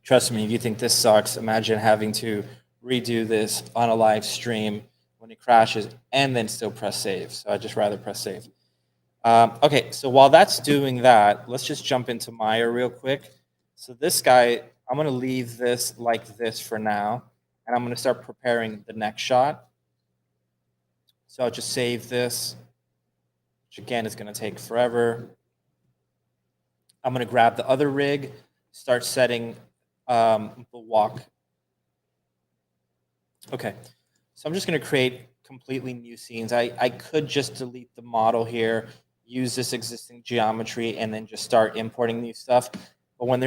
Trust me, if you think this sucks, imagine having to redo this on a live stream when it crashes and then still press save. So I'd just rather press save. Okay, so while that's doing that, let's just jump into Maya real quick. So this guy, I'm going to leave this like this for now, and I'm going to start preparing the next shot. So I'll just save this, which again is going to take forever. I'm going to grab the other rig, start setting the walk. Okay, so I'm just going to create completely new scenes. I could just delete the model here, use this existing geometry, and then just start importing new stuff. But when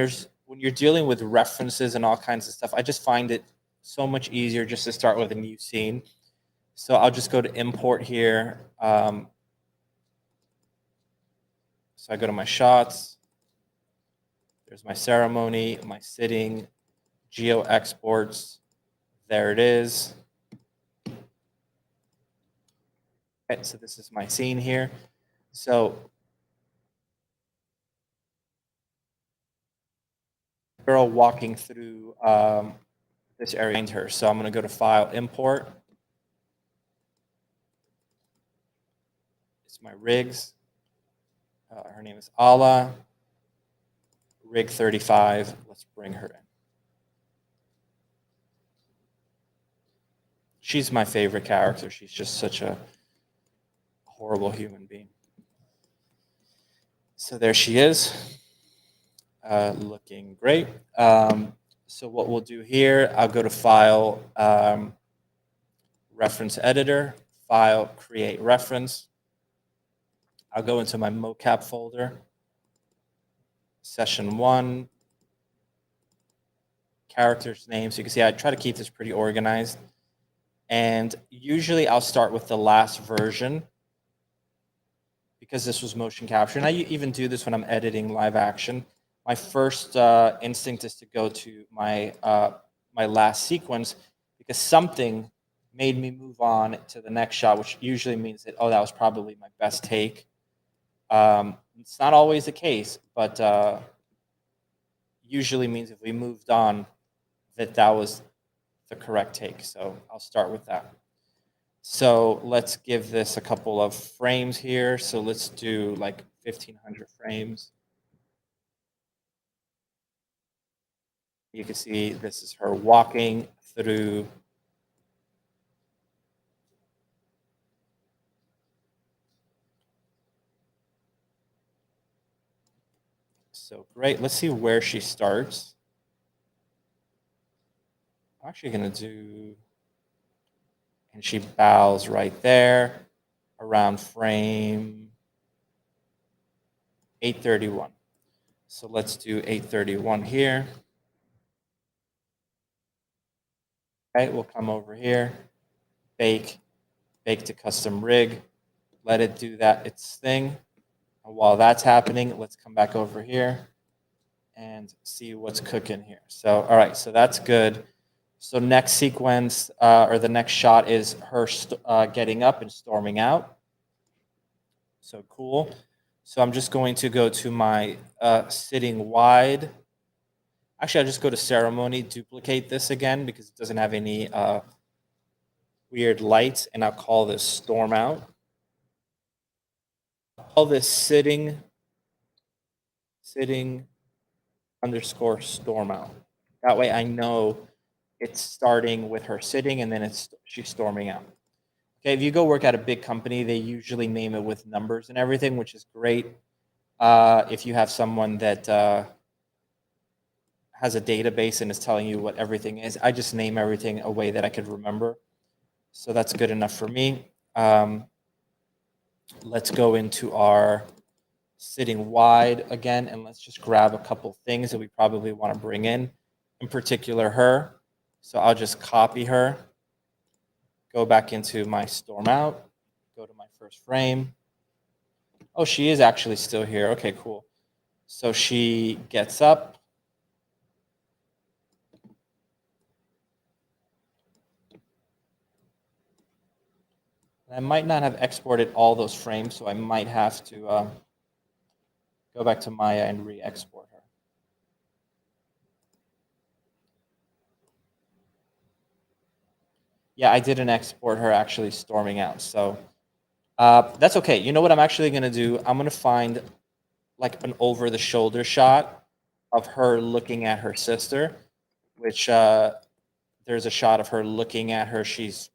you're dealing with references and all kinds of stuff, I just find it so much easier just to start with a new scene. So I'll just go to import here. So I go to my shots. There's my ceremony, my sitting, geo exports. There it is. Okay, so this is my scene here. So girl walking through this area behind her. So I'm going to go to File, Import. It's my rigs. Her name is Ala. Rig 35. Let's bring her in. She's my favorite character. She's just such a horrible human being. So there she is, looking great. So what we'll do here, I'll go to File, Reference Editor, File, Create Reference. I'll go into my mocap folder, Session 1, characters' names. So you can see I try to keep this pretty organized. And usually I'll start with the last version because this was motion capture. And I even do this when I'm editing live action. My first instinct is to go to my my last sequence because something made me move on to the next shot, which usually means that, oh, that was probably my best take. It's not always the case, but usually means if we moved on, that was the correct take. So I'll start with that. So let's give this a couple of frames here. So let's do like 1500 frames. You can see this is her walking through So great. Let's see where she starts. I'm actually going to do, and she bows right there around frame 831. So let's do 831 here. Okay, we'll come over here, bake to custom rig, let it do its thing. And while that's happening, let's come back over here and see what's cooking here. So, all right, so that's good. So next sequence, or the next shot is her getting up and storming out. So cool. So I'm just going to go to my sitting wide. Actually, I'll just go to ceremony, duplicate this again because it doesn't have any weird lights, and I'll call this storm out. I'll call this sitting underscore storm out. That way I know it's starting with her sitting and then she's storming out. Okay, if you go work at a big company, they usually name it with numbers and everything, which is great. If you have someone that has a database and is telling you what everything is, I just name everything a way that I could remember. So that's good enough for me. Let's go into our sitting wide again, and let's just grab a couple things that we probably want to bring in particular her. So I'll just copy her, go back into my storm out, go to my first frame. Oh, she is actually still here. Okay, cool. So she gets up. I might not have exported all those frames, so I might have to go back to Maya and re-export her. Yeah, I didn't export her actually storming out, so that's okay. You know what I'm actually going to do? I'm going to find like an over-the-shoulder shot of her looking at her sister, which there's a shot of her looking at her. She's,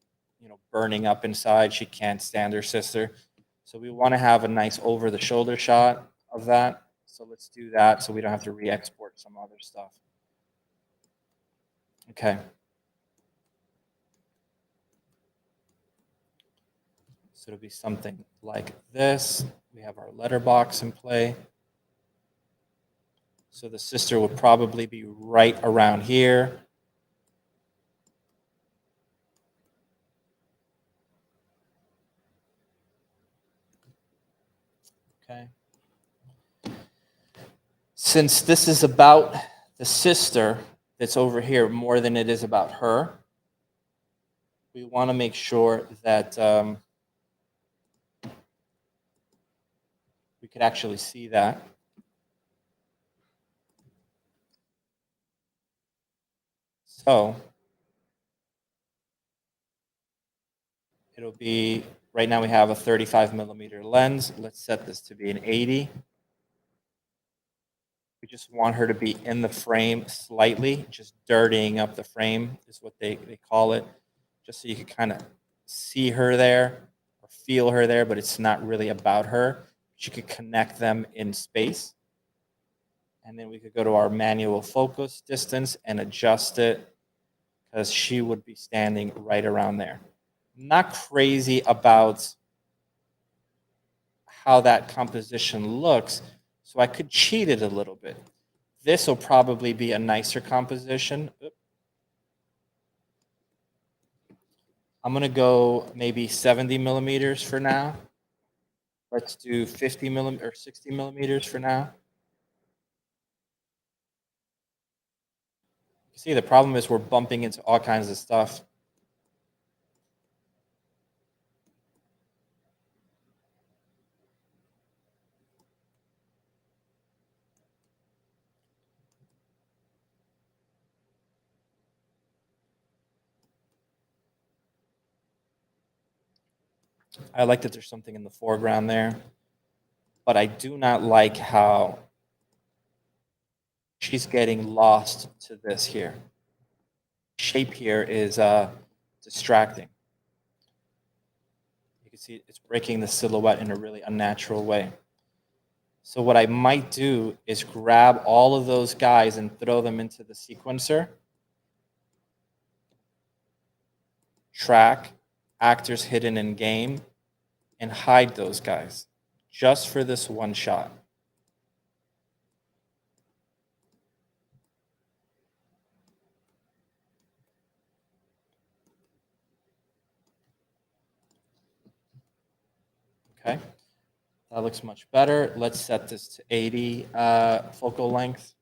burning up inside. She can't stand her sister. So we want to have a nice over-the-shoulder shot of that. So let's do that so we don't have to re-export some other stuff. Okay. So it'll be something like this. We have our letterbox in play. So the sister would probably be right around here. Okay. Since this is about the sister that's over here more than it is about her, we want to make sure that we could actually see that. So it'll be, right now we have a 35 millimeter lens. Let's set this to be an 80. We just want her to be in the frame slightly, just dirtying up the frame is what they call it, just so you can kind of see her there or feel her there, but it's not really about her. You could connect them in space. And then we could go to our manual focus distance and adjust it because she would be standing right around there. Not crazy about how that composition looks, so I could cheat it a little bit. This will probably be a nicer composition. I'm going to go maybe 70 millimeters for now. Let's do 50 millimeters or 60 millimeters for now. See, the problem is we're bumping into all kinds of stuff. I like that there's something in the foreground there, but I do not like how she's getting lost to this here. Shape here is distracting. You can see it's breaking the silhouette in a really unnatural way. So what I might do is grab all of those guys and throw them into the sequencer. Track, actors hidden in game, and hide those guys just for this one shot. Okay, that looks much better. Let's set this to 80 focal length.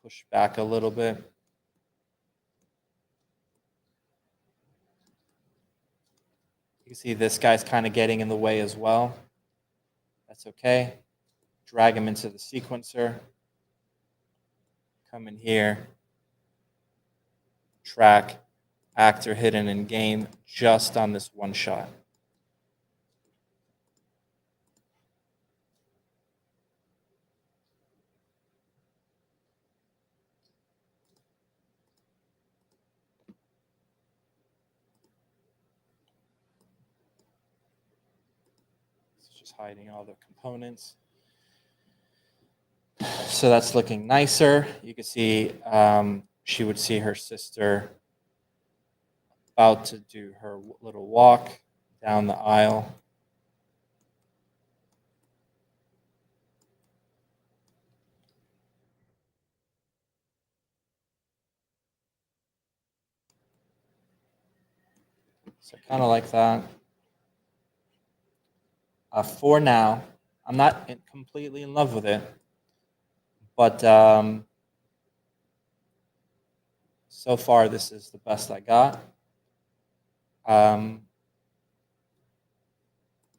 Push back a little bit. You can see this guy's kind of getting in the way as well. That's okay. Drag him into the sequencer. Come in here. Track, actor hidden in game just on this one shot. Just hiding all the components. So that's looking nicer. You can see she would see her sister about to do her little walk down the aisle. So kind of like that. For now, I'm not completely in love with it, but so far this is the best I got.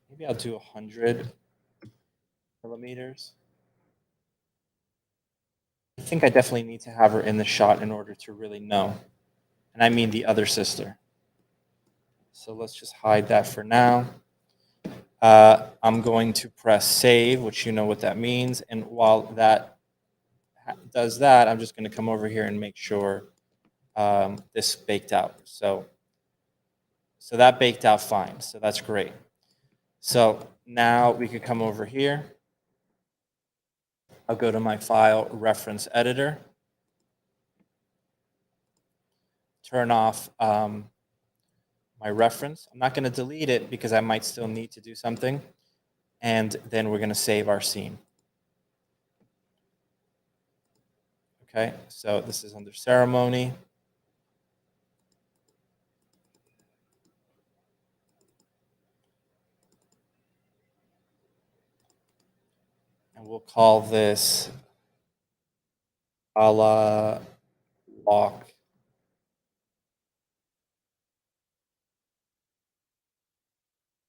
Maybe I'll do 100 millimeters. I think I definitely need to have her in the shot in order to really know. And I mean the other sister. So let's just hide that for now. I'm going to press save, which you know what that means. And while that does that, I'm just going to come over here and make sure this baked out. So that baked out fine. So that's great. So now we could come over here. I'll go to my file reference editor. Turn off my reference. I'm not going to delete it because I might still need to do something. And then we're going to save our scene. Okay, so this is under ceremony. And we'll call this a la walk.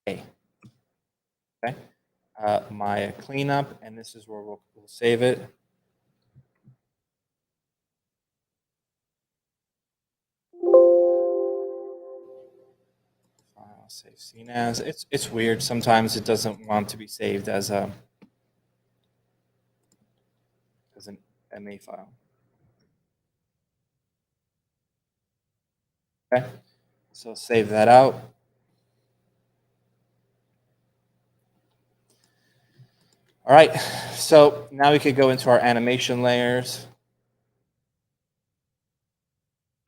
Okay. My cleanup, and this is where we'll save it. File save scene as. It's weird. Sometimes it doesn't want to be saved as an MA file. Okay, so save that out. All right, so now we could go into our animation layers.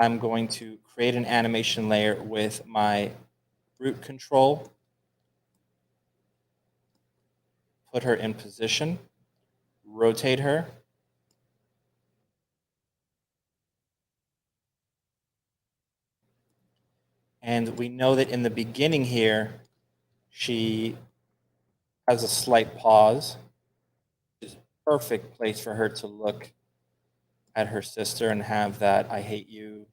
I'm going to create an animation layer with my root control. Put her in position. Rotate her. And we know that in the beginning here, she has a slight pause. It's a perfect place for her to look at her sister and have that I hate you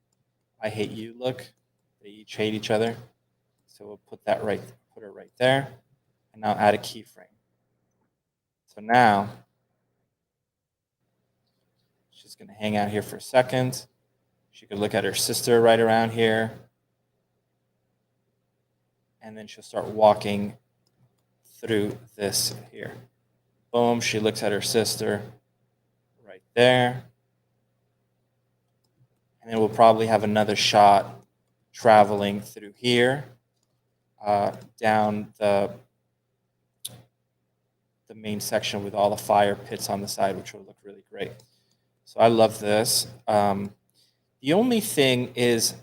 look. They each hate each other. So we'll put her right there. And now add a keyframe. So now she's going to hang out here for a second. She could look at her sister right around here. And then she'll start walking through this here. Boom, she looks at her sister right there. And then we'll probably have another shot traveling through here, down the main section with all the fire pits on the side, which will look really great. So I love this. The only thing is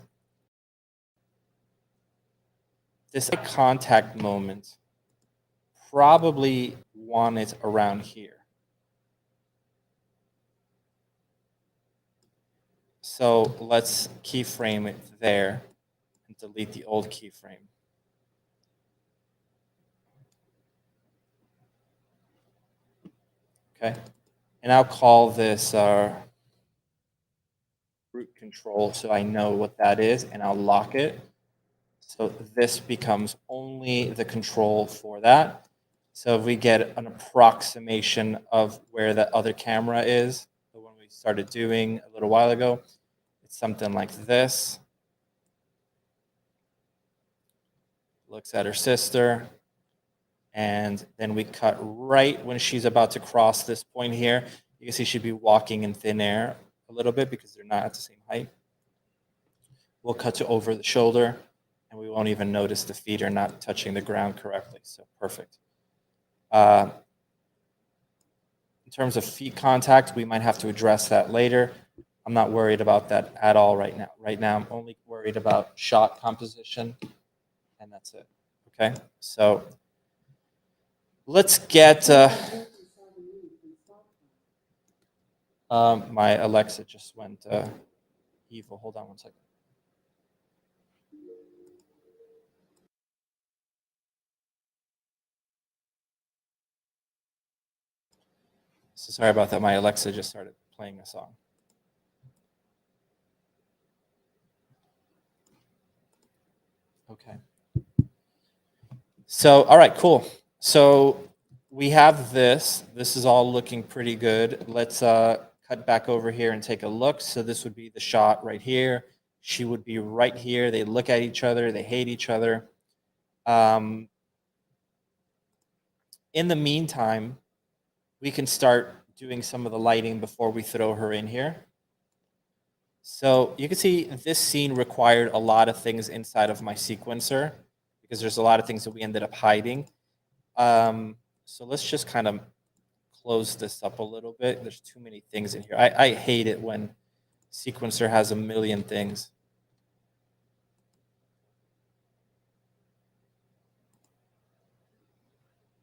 this eye contact moment, probably want it around here. So let's keyframe it there and delete the old keyframe. Okay, and I'll call this root control so I know what that is, and I'll lock it. So this becomes only the control for that. So if we get an approximation of where the other camera is, the one we started doing a little while ago, it's something like this. Looks at her sister. And then we cut right when she's about to cross this point here. You can see she'd be walking in thin air a little bit because they're not at the same height. We'll cut to over the shoulder, and we won't even notice the feet are not touching the ground correctly. So perfect. In terms of feet contact, we might have to address that later. I'm not worried about that at all right now. Right now, I'm only worried about shot composition, and that's it. Okay, so let's get. My Alexa just went evil. Hold on one second. So sorry about that. My Alexa just started playing a song. Okay. So, all right, cool. So we have this. This is all looking pretty good. Let's cut back over here and take a look. So this would be the shot right here. She would be right here. They look at each other. They hate each other. In the meantime, we can start doing some of the lighting before we throw her in here. So you can see this scene required a lot of things inside of my sequencer because there's a lot of things that we ended up hiding. So let's just kind of close this up a little bit. There's too many things in here. I hate it when sequencer has a million things.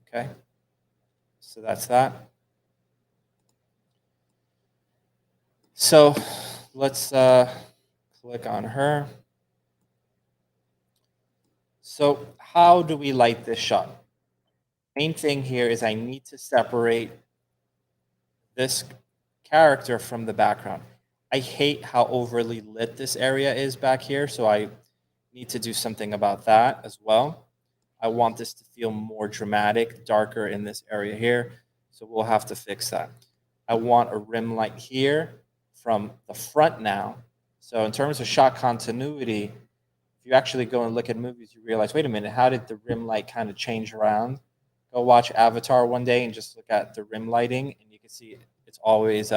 Okay, so that's that. So let's click on her. So how do we light this shot? Main thing here is I need to separate this character from the background. I hate how overly lit this area is back here, so I need to do something about that as well. I want this to feel more dramatic, darker in this area here, so we'll have to fix that. I want a rim light here from the front now. So in terms of shot continuity, if you actually go and look at movies, you realize, wait a minute, how did the rim light kind of change around? Go watch Avatar one day and just look at the rim lighting, and you can see it's always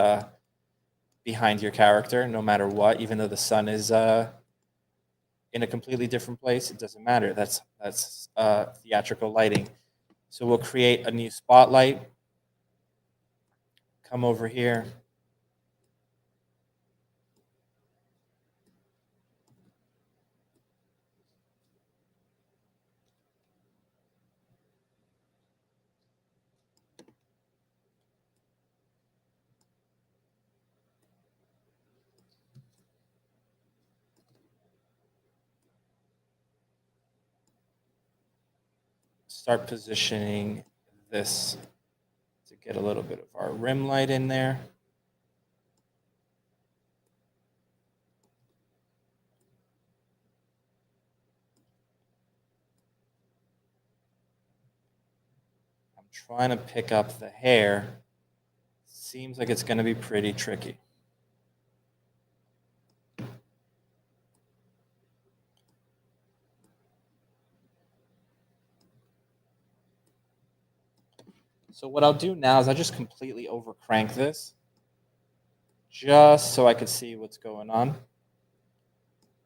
behind your character, no matter what. Even though the sun is in a completely different place, it doesn't matter. That's theatrical lighting. So we'll create a new spotlight. Come over here. Start positioning this to get a little bit of our rim light in there. I'm trying to pick up the hair. Seems like it's going to be pretty tricky. So what I'll do now is I'll just completely overcrank this just so I could see what's going on.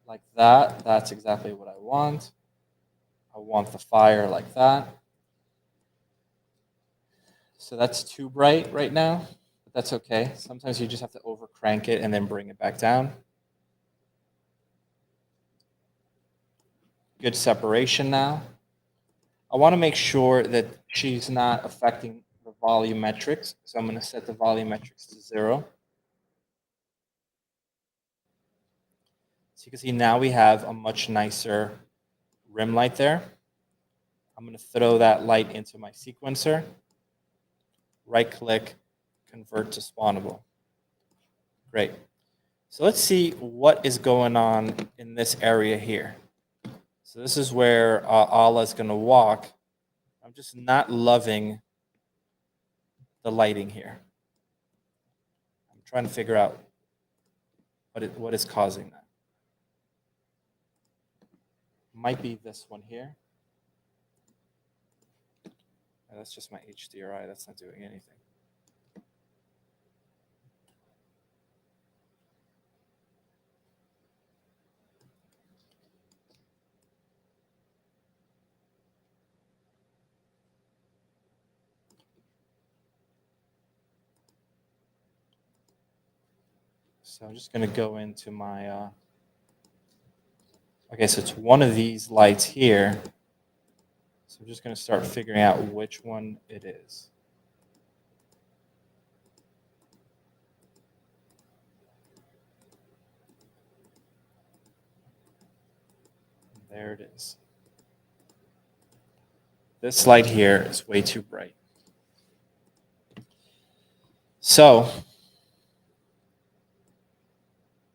like that. That's exactly what I want. I want the fire like that. So that's too bright right now, but that's okay. Sometimes you just have to over crank it and then bring it back down. Good separation now. I want to make sure that she's not affecting the volumetrics. So I'm going to set the volumetrics to 0. So you can see now we have a much nicer rim light there. I'm going to throw that light into my sequencer. Right click, convert to spawnable. Great. So let's see what is going on in this area here. So this is where Allah is going to walk. I'm just not loving the lighting here. I'm trying to figure out what is causing that. Might be this one here. And that's just my HDRI. That's not doing anything. So I'm just going to go into my, okay, so it's one of these lights here. So I'm just going to start figuring out which one it is. There it is. This light here is way too bright. So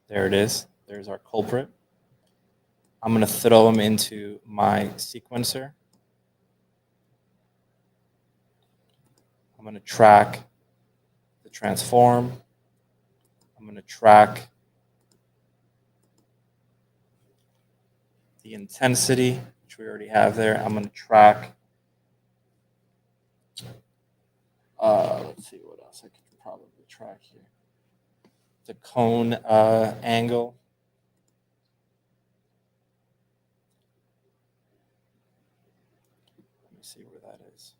there it is. There's our culprit. I'm going to throw them into my sequencer. I'm going to track the transform. I'm going to track the intensity, which we already have there. I'm going to track, let's see what else I could probably track here. The cone angle. Let me see where that is.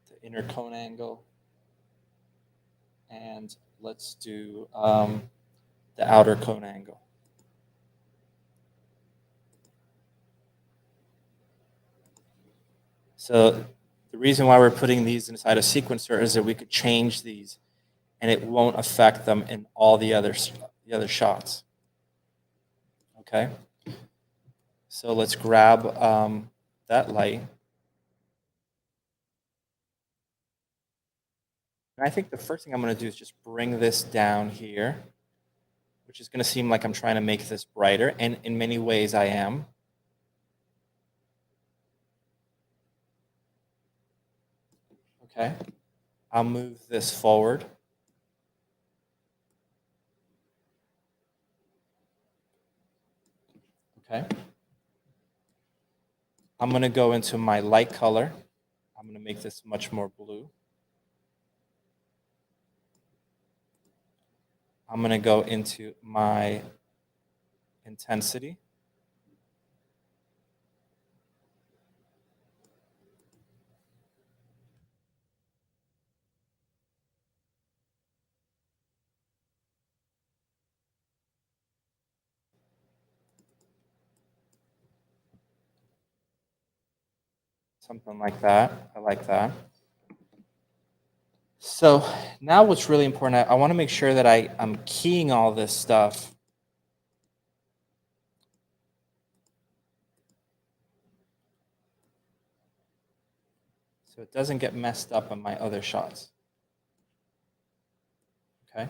The inner cone angle. And let's do the outer cone angle. So the reason why we're putting these inside a sequencer is that we could change these and it won't affect them in all the other shots. Okay? So let's grab that light. And I think the first thing I'm going to do is just bring this down here, which is going to seem like I'm trying to make this brighter, and in many ways I am. Okay? I'll move this forward. Okay? I'm going to go into my light color. I'm going to make this much more blue. I'm going to go into my intensity. Something like that. I like that. So now what's really important, I want to make sure that I'm keying all this stuff. So it doesn't get messed up on my other shots. Okay?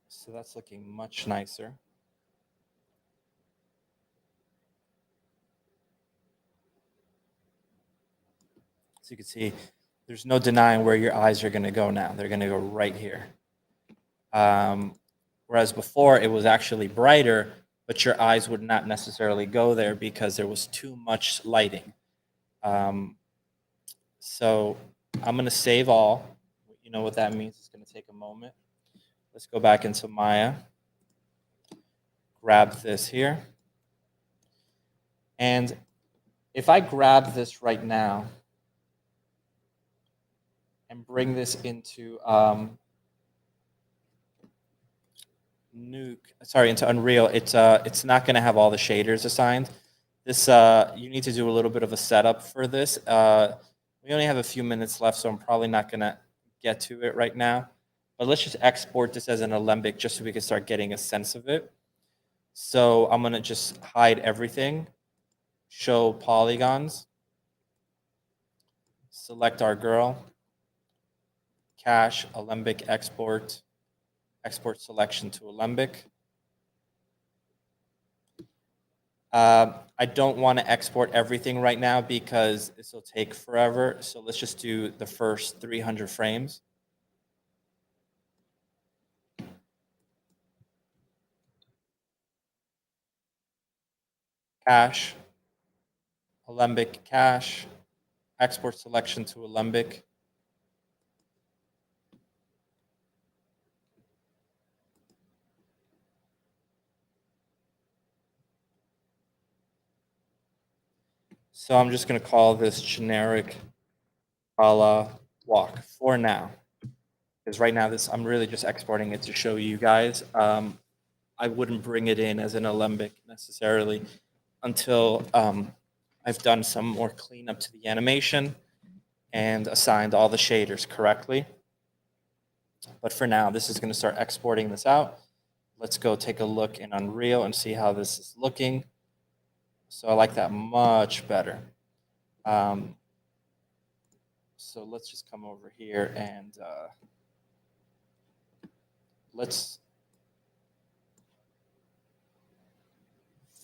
So that's looking much nicer. So you can see there's no denying where your eyes are going to go now. They're going to go right here. Whereas before it was actually brighter, but your eyes would not necessarily go there because there was too much lighting. So I'm going to save all. You know what that means. It's going to take a moment. Let's go back into Maya. Grab this here. And if I grab this right now and bring this into into Unreal, it's not going to have all the shaders assigned. This you need to do a little bit of a setup for this. We only have a few minutes left, so I'm probably not going to get to it right now. But let's just export this as an alembic just so we can start getting a sense of it. So I'm going to just hide everything, show polygons, select our girl, cache, alembic export, export selection to alembic. I don't want to export everything right now because this will take forever. So let's just do the first 300 frames. Cache, alembic cache, export selection to alembic. So I'm just going to call this generic ala walk for now. Because right now I'm really just exporting it to show you guys. I wouldn't bring it in as an alembic necessarily until I've done some more cleanup to the animation and assigned all the shaders correctly. But for now, this is going to start exporting this out. Let's go take a look in Unreal and see how this is looking. So I like that much better. So let's just come over here and let's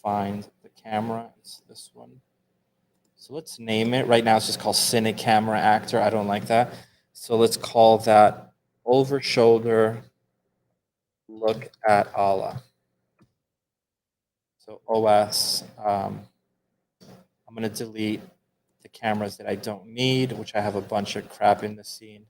find the camera. It's this one. So let's name it. Right now it's just called Cine Camera Actor. I don't like that. So let's call that Over Shoulder Look at Allah. So OS. I'm going to delete the cameras that I don't need, which I have a bunch of crap in the scene.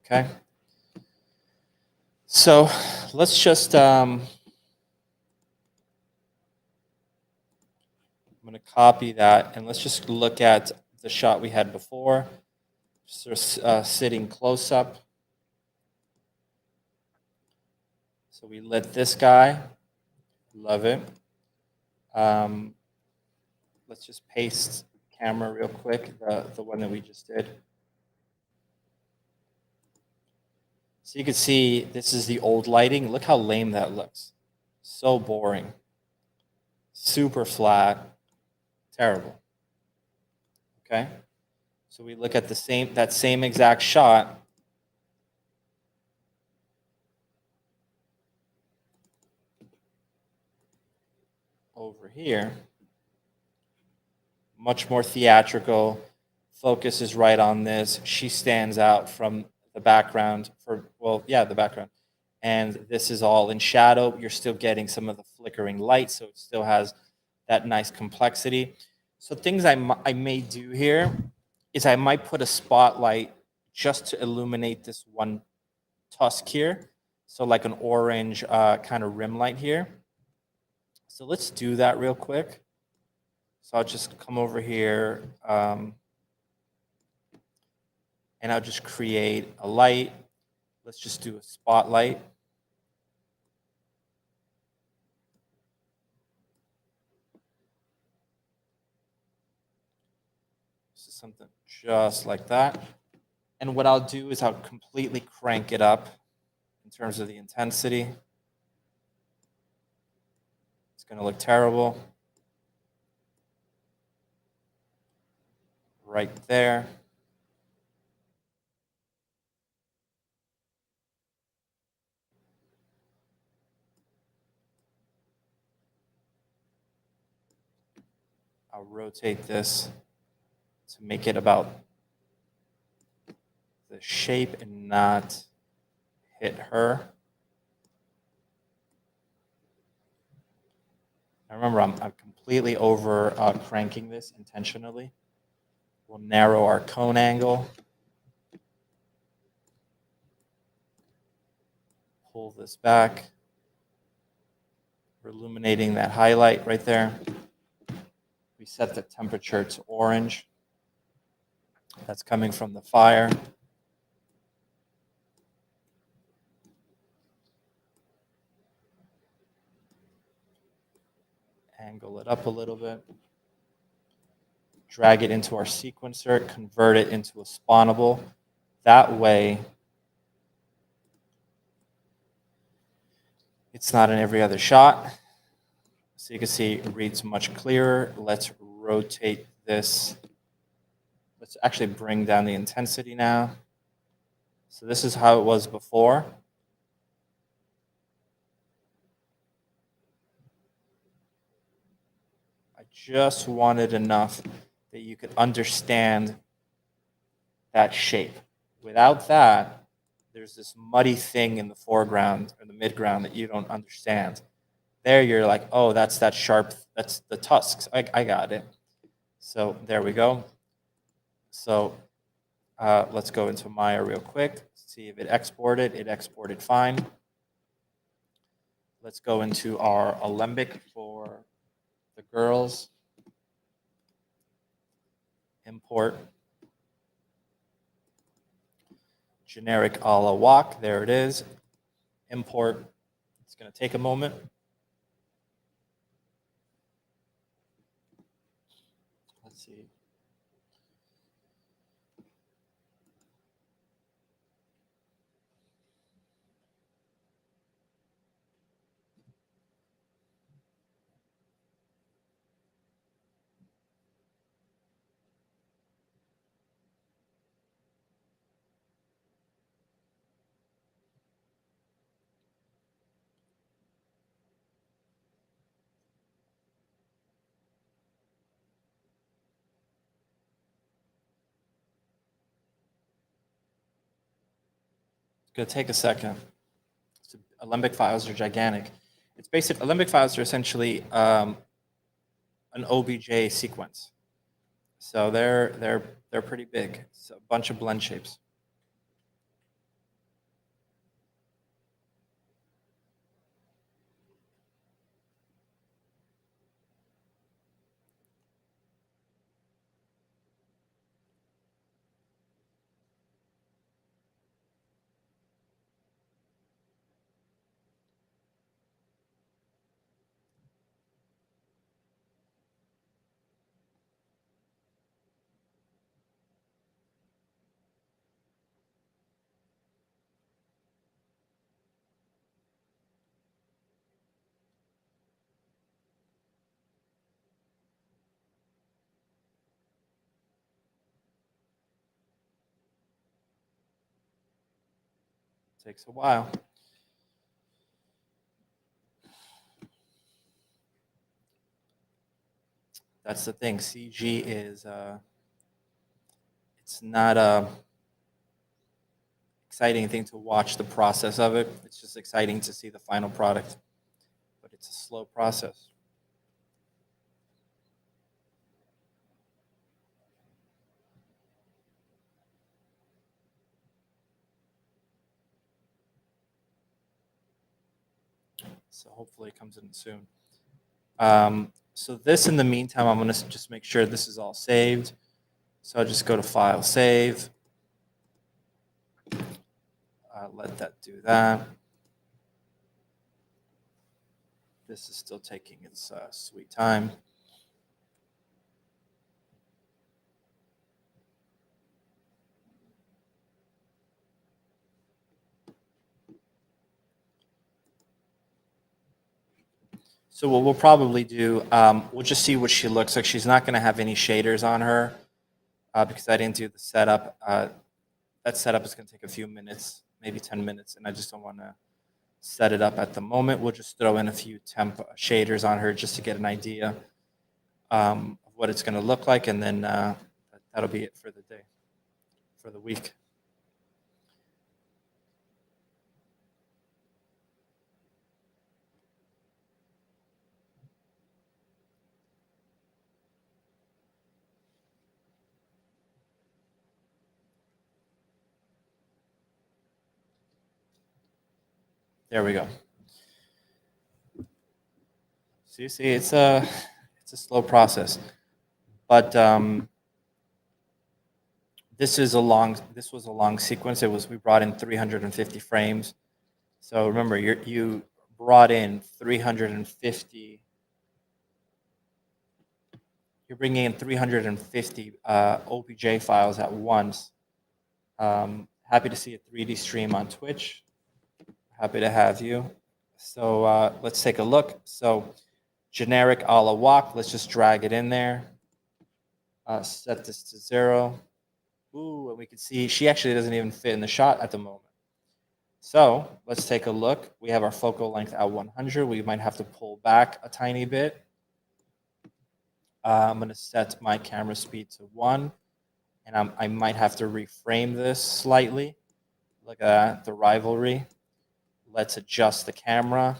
Okay. So let's just, I'm going to copy that and let's just look at the shot we had before. Sort of sitting close up. So we lit this guy. Love it. Let's just paste the camera real quick, the one that we just did. So you can see this is the old lighting. Look how lame that looks. So boring. Super flat. Terrible. Okay? So we look at that same exact shot. Over here. Much more theatrical. Focus is right on this. She stands out from the background the background. And this is all in shadow. You're still getting some of the flickering light, so it still has that nice complexity. So things I may do here is I might put a spotlight just to illuminate this one tusk here. So like an orange kind of rim light here. So let's do that real quick. So I'll just come over here and I'll just create a light. Let's just do a spotlight. This is something just like that. And what I'll do is I'll completely crank it up in terms of the intensity. It's going to look terrible. Right there. I'll rotate this to make it about the shape and not hit her. Now remember, I'm completely over cranking this intentionally. We'll narrow our cone angle. Pull this back. We're illuminating that highlight right there. We set the temperature to orange. That's coming from the fire. Angle it up a little bit. Drag it into our sequencer, convert it into a spawnable. That way, it's not in every other shot. So you can see it reads much clearer. Let's rotate this. Let's actually bring down the intensity now. So this is how it was before. I just wanted enough that you could understand that shape. Without that, there's this muddy thing in the foreground or the midground that you don't understand. There you're like, oh, that's that sharp, that's the tusks. I got it. So there we go. So let's go into Maya real quick, see if it exported. It exported fine. Let's go into our alembic for the girls. Import. Generic a la walk, there it is. Import. It's going to take a moment. Let's see. It's going to take a second. Alembic files are gigantic. It's basic. Alembic files are essentially an OBJ sequence. So they're pretty big. It's a bunch of blend shapes. Takes a while. That's the thing. CG is it's not a exciting thing to watch the process of it. It's just exciting to see the final product. But it's a slow process. So hopefully it comes in soon. So this, in the meantime, I'm going to just make sure this is all saved. So I'll just go to File, Save. Let that do that. This is still taking its sweet time. So what we'll probably do, we'll just see what she looks like. She's not going to have any shaders on her because I didn't do the setup. That setup is going to take a few minutes, maybe 10 minutes, and I just don't want to set it up at the moment. We'll just throw in a few temp shaders on her just to get an idea of what it's going to look like, and then that'll be it for the day, for the week. There we go. So you see, it's a slow process, but this was a long sequence. We brought in 350 frames. So remember, you brought in 350. You're bringing in 350 OBJ files at once. Happy to see a 3D stream on Twitch. Happy to have you. So let's take a look. So generic a la walk. Let's just drag it in there. Set this to 0. Ooh, and we can see she actually doesn't even fit in the shot at the moment. So let's take a look. We have our focal length at 100. We might have to pull back a tiny bit. I'm going to set my camera speed to 1. And I might have to reframe this slightly. Look at that, the rivalry. Let's adjust the camera.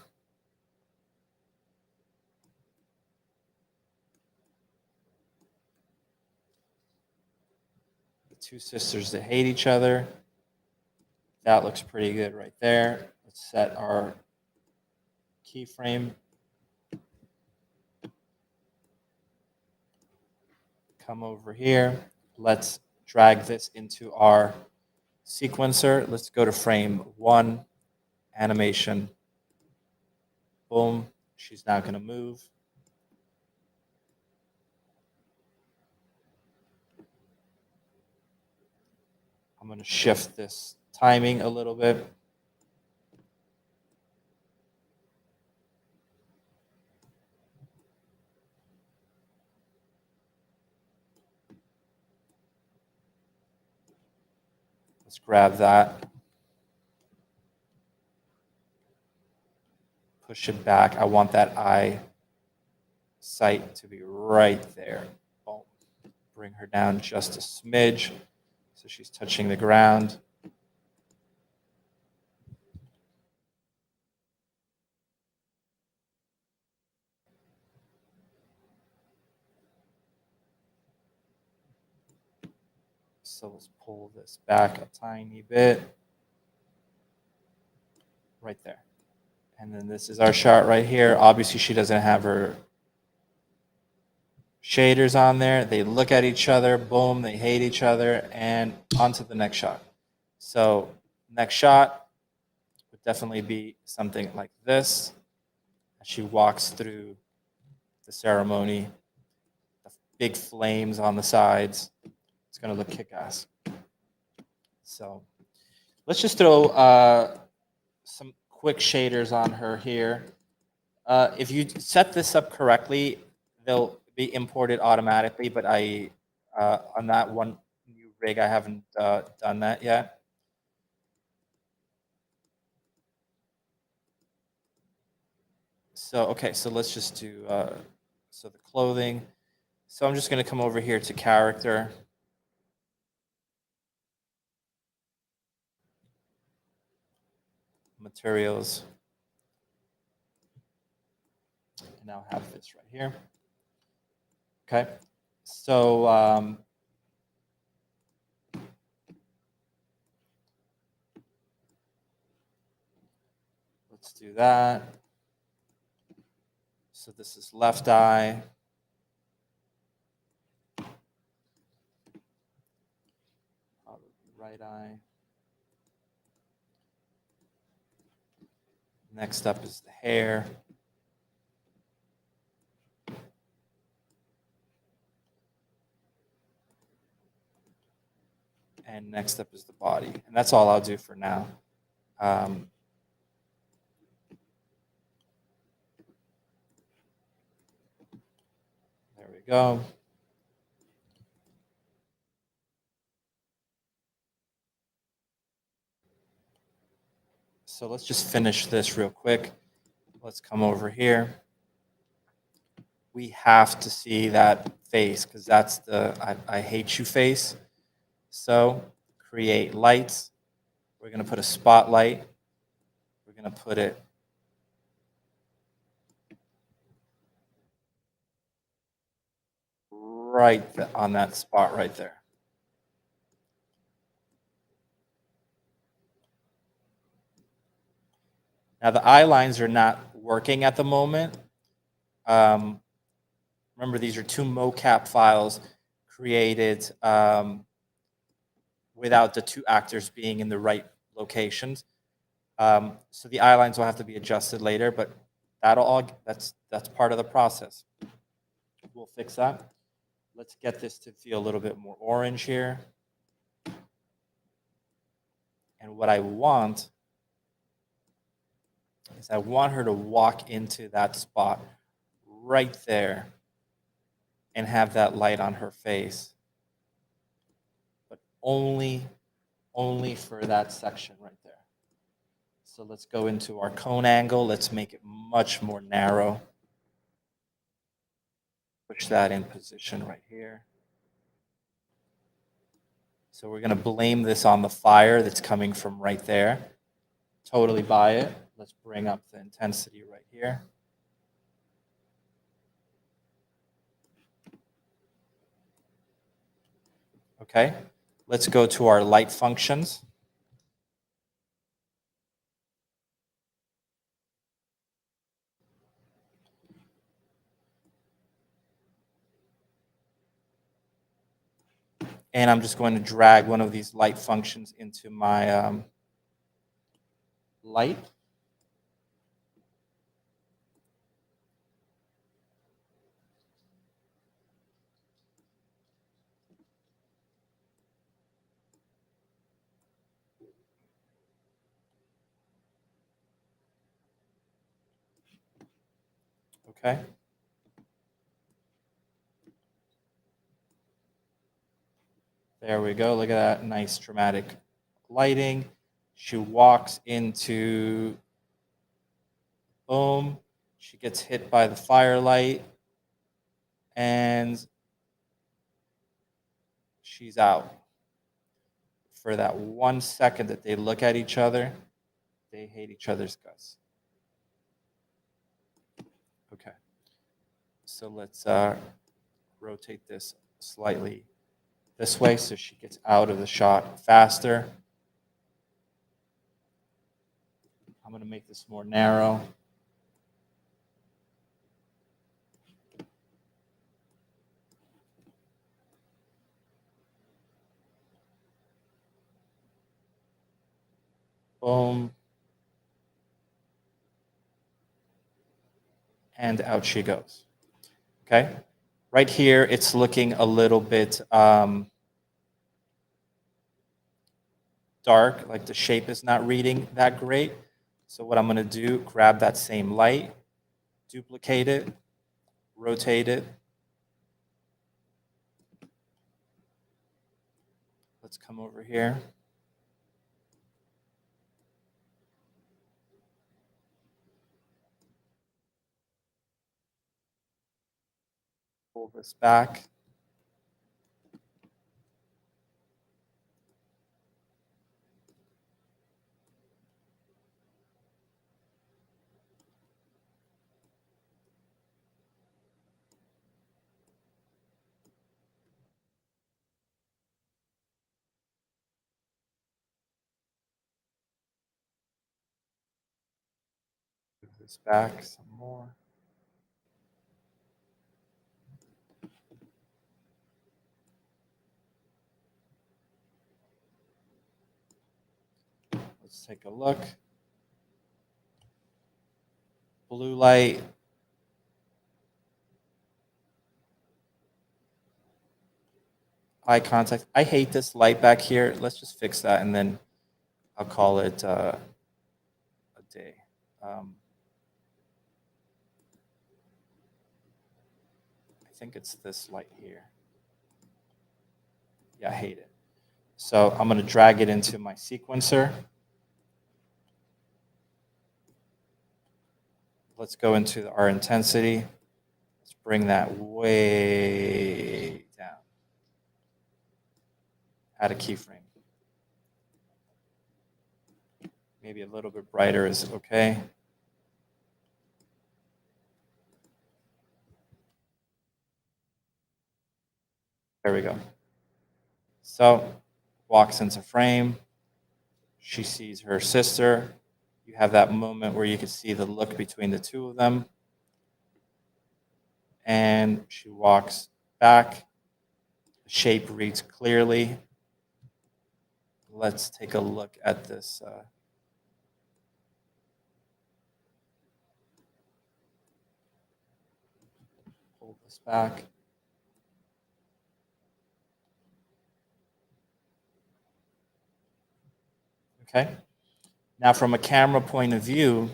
The two sisters that hate each other. That looks pretty good right there. Let's set our keyframe. Come over here. Let's drag this into our sequencer. Let's go to frame 1, animation. Boom. She's now going to move. I'm going to shift this timing a little bit. Let's grab that. Push it back. I want that eye sight to be right there. Boom. Bring her down just a smidge so she's touching the ground. So let's pull this back a tiny bit. Right there. And then this is our shot right here. Obviously, she doesn't have her shaders on there. They look at each other. Boom. They hate each other. And on to the next shot. So next shot would definitely be something like this. She walks through the ceremony. The big flames on the sides. It's going to look kick-ass. So let's just throw some quick shaders on her here. If you set this up correctly, they'll be imported automatically, but on that one new rig, I haven't done that yet. So, okay, so let's just do, so the clothing. So I'm just going to come over here to character. Materials. And now I have this right here. Okay, so let's do that. So this is left eye. Right eye. Next up is the hair. And next up is the body. And that's all I'll do for now. There we go. So let's just finish this real quick. Let's come over here. we have to see that face because that's the I hate you face. So create lights. We're going to put a spotlight. We're going to put it right on that spot right there. Now the eye lines are not working at the moment. Remember, these are two mocap files created without the two actors being in the right locations. So the eye lines will have to be adjusted later, but that's part of the process. We'll fix that. Let's get this to feel a little bit more orange here. And what I want is I want her to walk into that spot right there and have that light on her face. But only for that section right there. So let's go into our cone angle. Let's make it much more narrow. Push that in position right here. So we're going to blame this on the fire that's coming from right there. Totally buy it. Let's bring up the intensity right here. Okay, let's go to our light functions. And I'm just going to drag one of these light functions into my light. Okay. There we go. Look at that nice dramatic lighting. She walks into, boom, she gets hit by the firelight and she's out. For that 1 second that they look at each other, they hate each other's guts. Okay. So let's rotate this slightly this way so she gets out of the shot faster. I'm going to make this more narrow. Boom. And out she goes. Okay. Right here, it's looking a little bit dark, like the shape is not reading that great. So what I'm going to do, grab that same light, duplicate it, rotate it. Let's come over here. Pull this back. Move this back some more. Let's take a look. Blue light. Eye contact. I hate this light back here. Let's just fix that and then I'll call it a day. I think it's this light here. Yeah, I hate it. So I'm going to drag it into my sequencer. Let's go into our intensity. Let's bring that way down. Add a keyframe. Maybe a little bit brighter is okay. There we go. So, walks into frame. She sees her sister. You have that moment where you can see the look between the two of them. And she walks back. The shape reads clearly. Let's take a look at this. Pull this back. Okay. Now, from a camera point of view,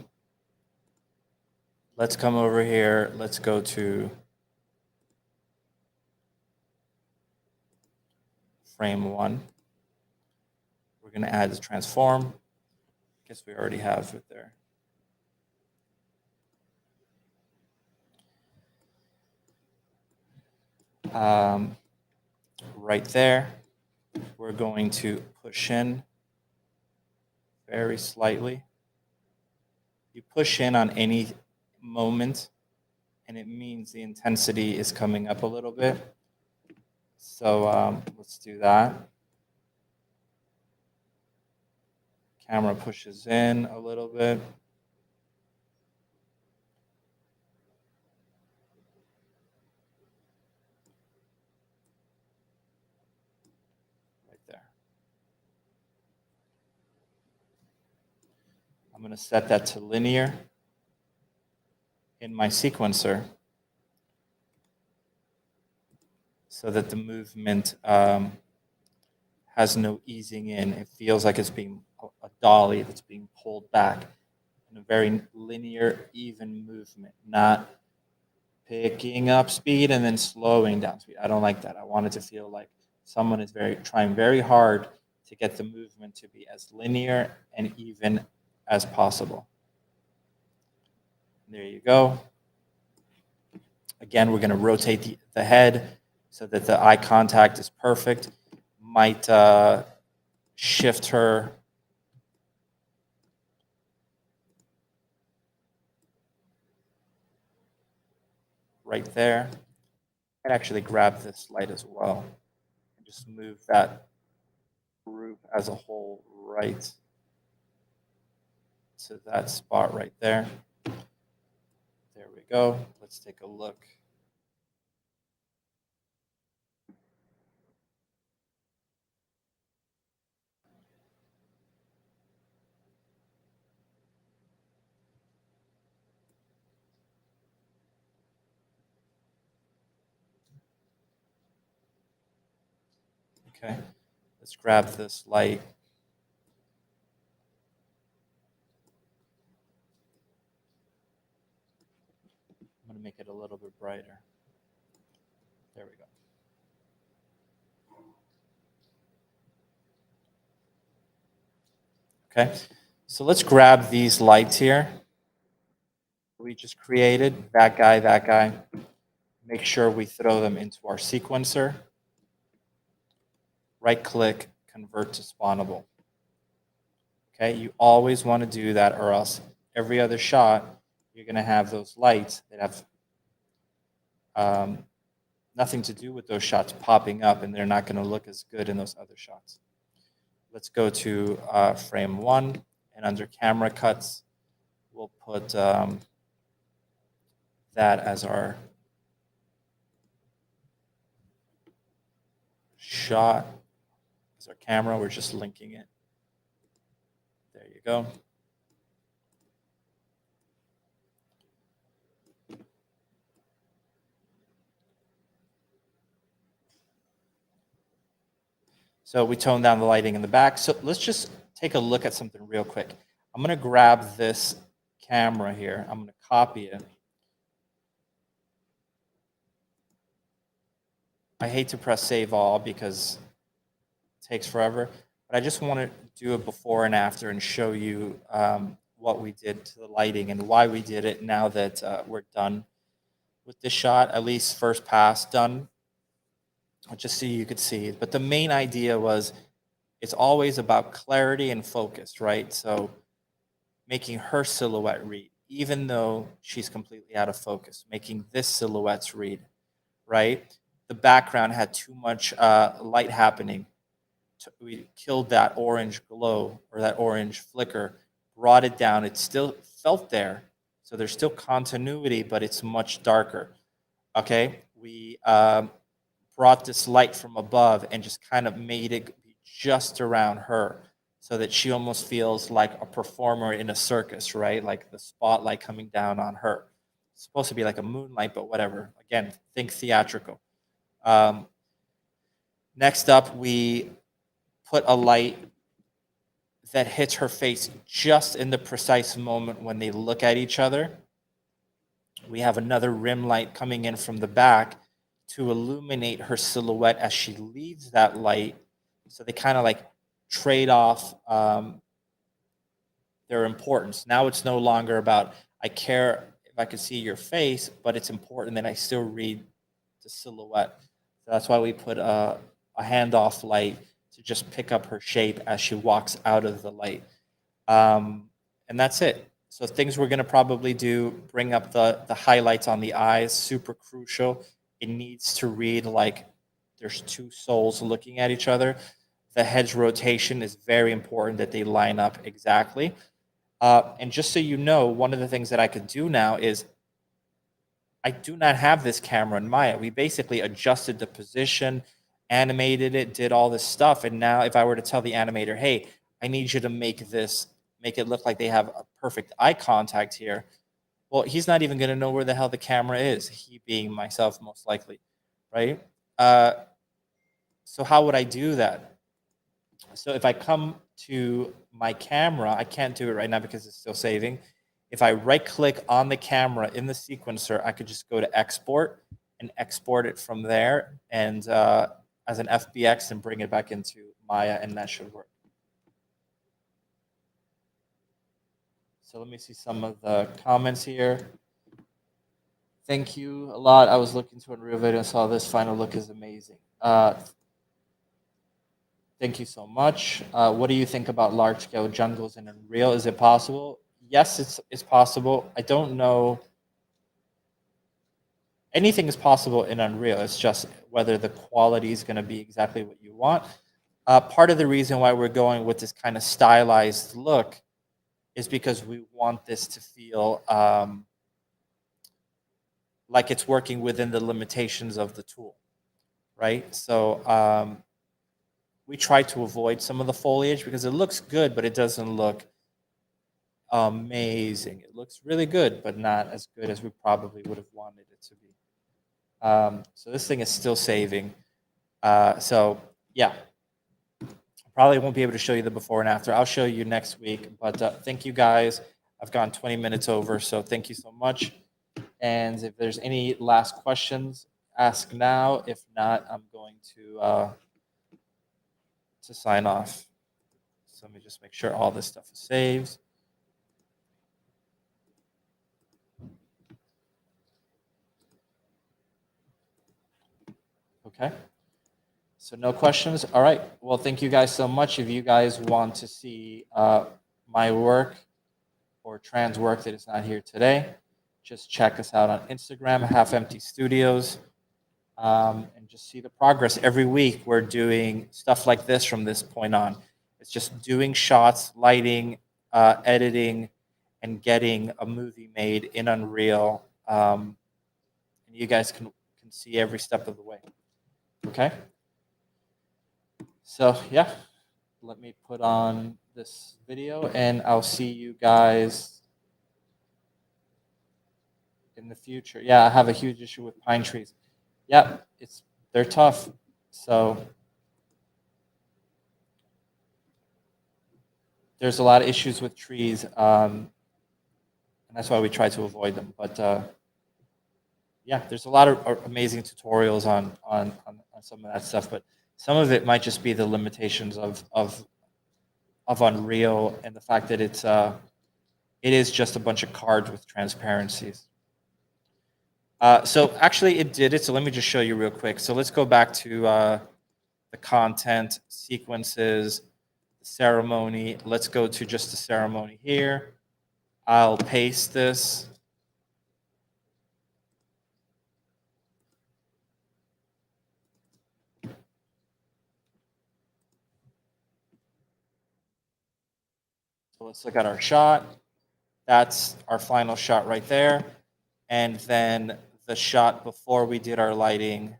let's come over here. Let's go to frame 1. We're going to add the transform. I guess we already have it there. Right there, we're going to push in very slightly. You push in on any moment, and it means the intensity is coming up a little bit. So let's do that. Camera pushes in a little bit. Right there. I'm going to set that to linear in my sequencer so that the movement has no easing in. It feels like it's being a dolly that's being pulled back in a very linear, even movement, not picking up speed and then slowing down speed. I don't like that. I want it to feel like someone is trying very hard to get the movement to be as linear and even as possible. There you go. Again, we're going to rotate the head so that the eye contact is perfect. Might shift her right there. And actually grab this light as well. And just move that group as a whole right to that spot right there. There we go. Let's take a look. Okay, let's grab this light. I'm going to make it a little bit brighter. There we go. Okay, so let's grab these lights here we just created, that guy. Make sure we throw them into our sequencer. Right-click, convert to spawnable. Okay, you always want to do that, or else every other shot, you're going to have those lights that have nothing to do with those shots popping up, and they're not going to look as good in those other shots. Let's go to frame 1, and under camera cuts, we'll put that as our shot, as our camera. We're just linking it. There you go. So we toned down the lighting in the back. So let's just take a look at something real quick. I'm going to grab this camera here. I'm going to copy it. I hate to press save all because it takes forever, but I just want to do it before and after and show you what we did to the lighting and why we did it now that we're done with this shot, at least first pass done, just so you could see it. But the main idea was it's always about clarity and focus, right? So making her silhouette read, even though she's completely out of focus, making this silhouette's read, right? The background had too much light happening. We killed that orange glow or that orange flicker, brought it down. It still felt there. So there's still continuity, but it's much darker. Okay. We brought this light from above and just kind of made it be just around her so that she almost feels like a performer in a circus, right? Like the spotlight coming down on her. It's supposed to be like a moonlight, but whatever. Again, think theatrical. Next up, we put a light that hits her face just in the precise moment when they look at each other. We have another rim light coming in from the back to illuminate her silhouette as she leaves that light. So they kind of like trade off their importance. Now it's no longer about, I care if I can see your face, but it's important that I still read the silhouette. So that's why we put a handoff light to just pick up her shape as she walks out of the light. And that's it. So things we're going to probably do, bring up the highlights on the eyes, super crucial. It needs to read like there's two souls looking at each other. The head's rotation is very important that they line up exactly. And just so you know, one of the things that I could do now is I do not have this camera in Maya. We basically adjusted the position, animated it, did all this stuff. And now if I were to tell the animator, hey, I need you to make it look like they have a perfect eye contact here. Well, he's not even going to know where the hell the camera is, he being myself most likely, right? So how would I do that? So if I come to my camera, I can't do it right now because it's still saving. If I right click on the camera in the sequencer, I could just go to export and export it from there and as an FBX and bring it back into Maya, and that should work. So let me see some of the comments here. Thank you a lot. I was looking to Unreal video and saw this final look is amazing. Thank you so much. What do you think about large-scale jungles in Unreal? Is it possible? Yes, it's possible. I don't know. Anything is possible in Unreal. It's just whether the quality is going to be exactly what you want. Part of the reason why we're going with this kind of stylized look is because we want this to feel like it's working within the limitations of the tool, right? So we try to avoid some of the foliage because it looks good, but it doesn't look amazing. It looks really good, but not as good as we probably would have wanted it to be. So this thing is still saving. So yeah, probably won't be able to show you the before and after. I'll show you next week, but thank you guys. I've gone 20 minutes over, so thank you so much. And if there's any last questions, ask now. If not, I'm going to sign off. So let me just make sure all this stuff is saved. Okay. So no questions. All right. Well, thank you guys so much. If you guys want to see my work or Tran's work that is not here today, just check us out on Instagram, Half Empty Studios, and just see the progress. Every week we're doing stuff like this from this point on. It's just doing shots, lighting, editing, and getting a movie made in Unreal. And you guys can see every step of the way. Okay? So yeah, let me put on this video and I'll see you guys in the future. Yeah, I have a huge issue with pine trees. Yep, they're tough. So there's a lot of issues with trees, and that's why we try to avoid them. But yeah, there's a lot of amazing tutorials on some of that stuff, but some of it might just be the limitations of Unreal and the fact that it is just a bunch of cards with transparencies. So actually it did it. So let me just show you real quick. So let's go back to the content, sequences, the ceremony. Let's go to just the ceremony here. I'll paste this. So let's look at our shot. That's our final shot right there. And then the shot before we did our lighting.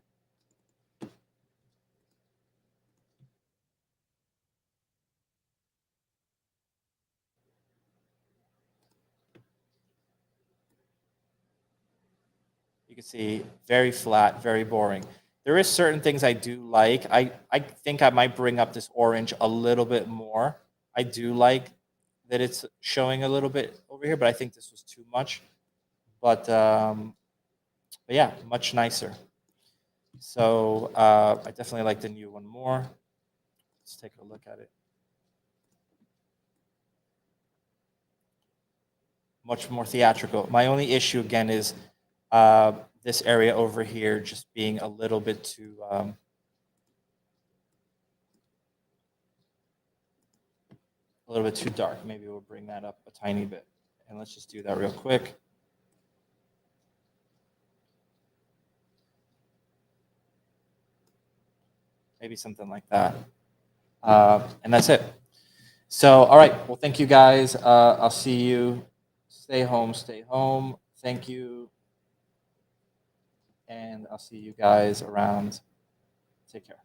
You can see very flat, very boring. There is certain things I do like. I think I might bring up this orange a little bit more. I do like that it's showing a little bit over here, but I think this was too much. But yeah, much nicer. So I definitely like the new one more. Let's take a look at it. Much more theatrical. My only issue again is this area over here just being a little bit too dark. Maybe we'll bring that up a tiny bit. And let's just do that real quick. Maybe something like that. And that's it. So, all right. Well, thank you guys. I'll see you. Stay home. Stay home. Thank you. And I'll see you guys around. Take care.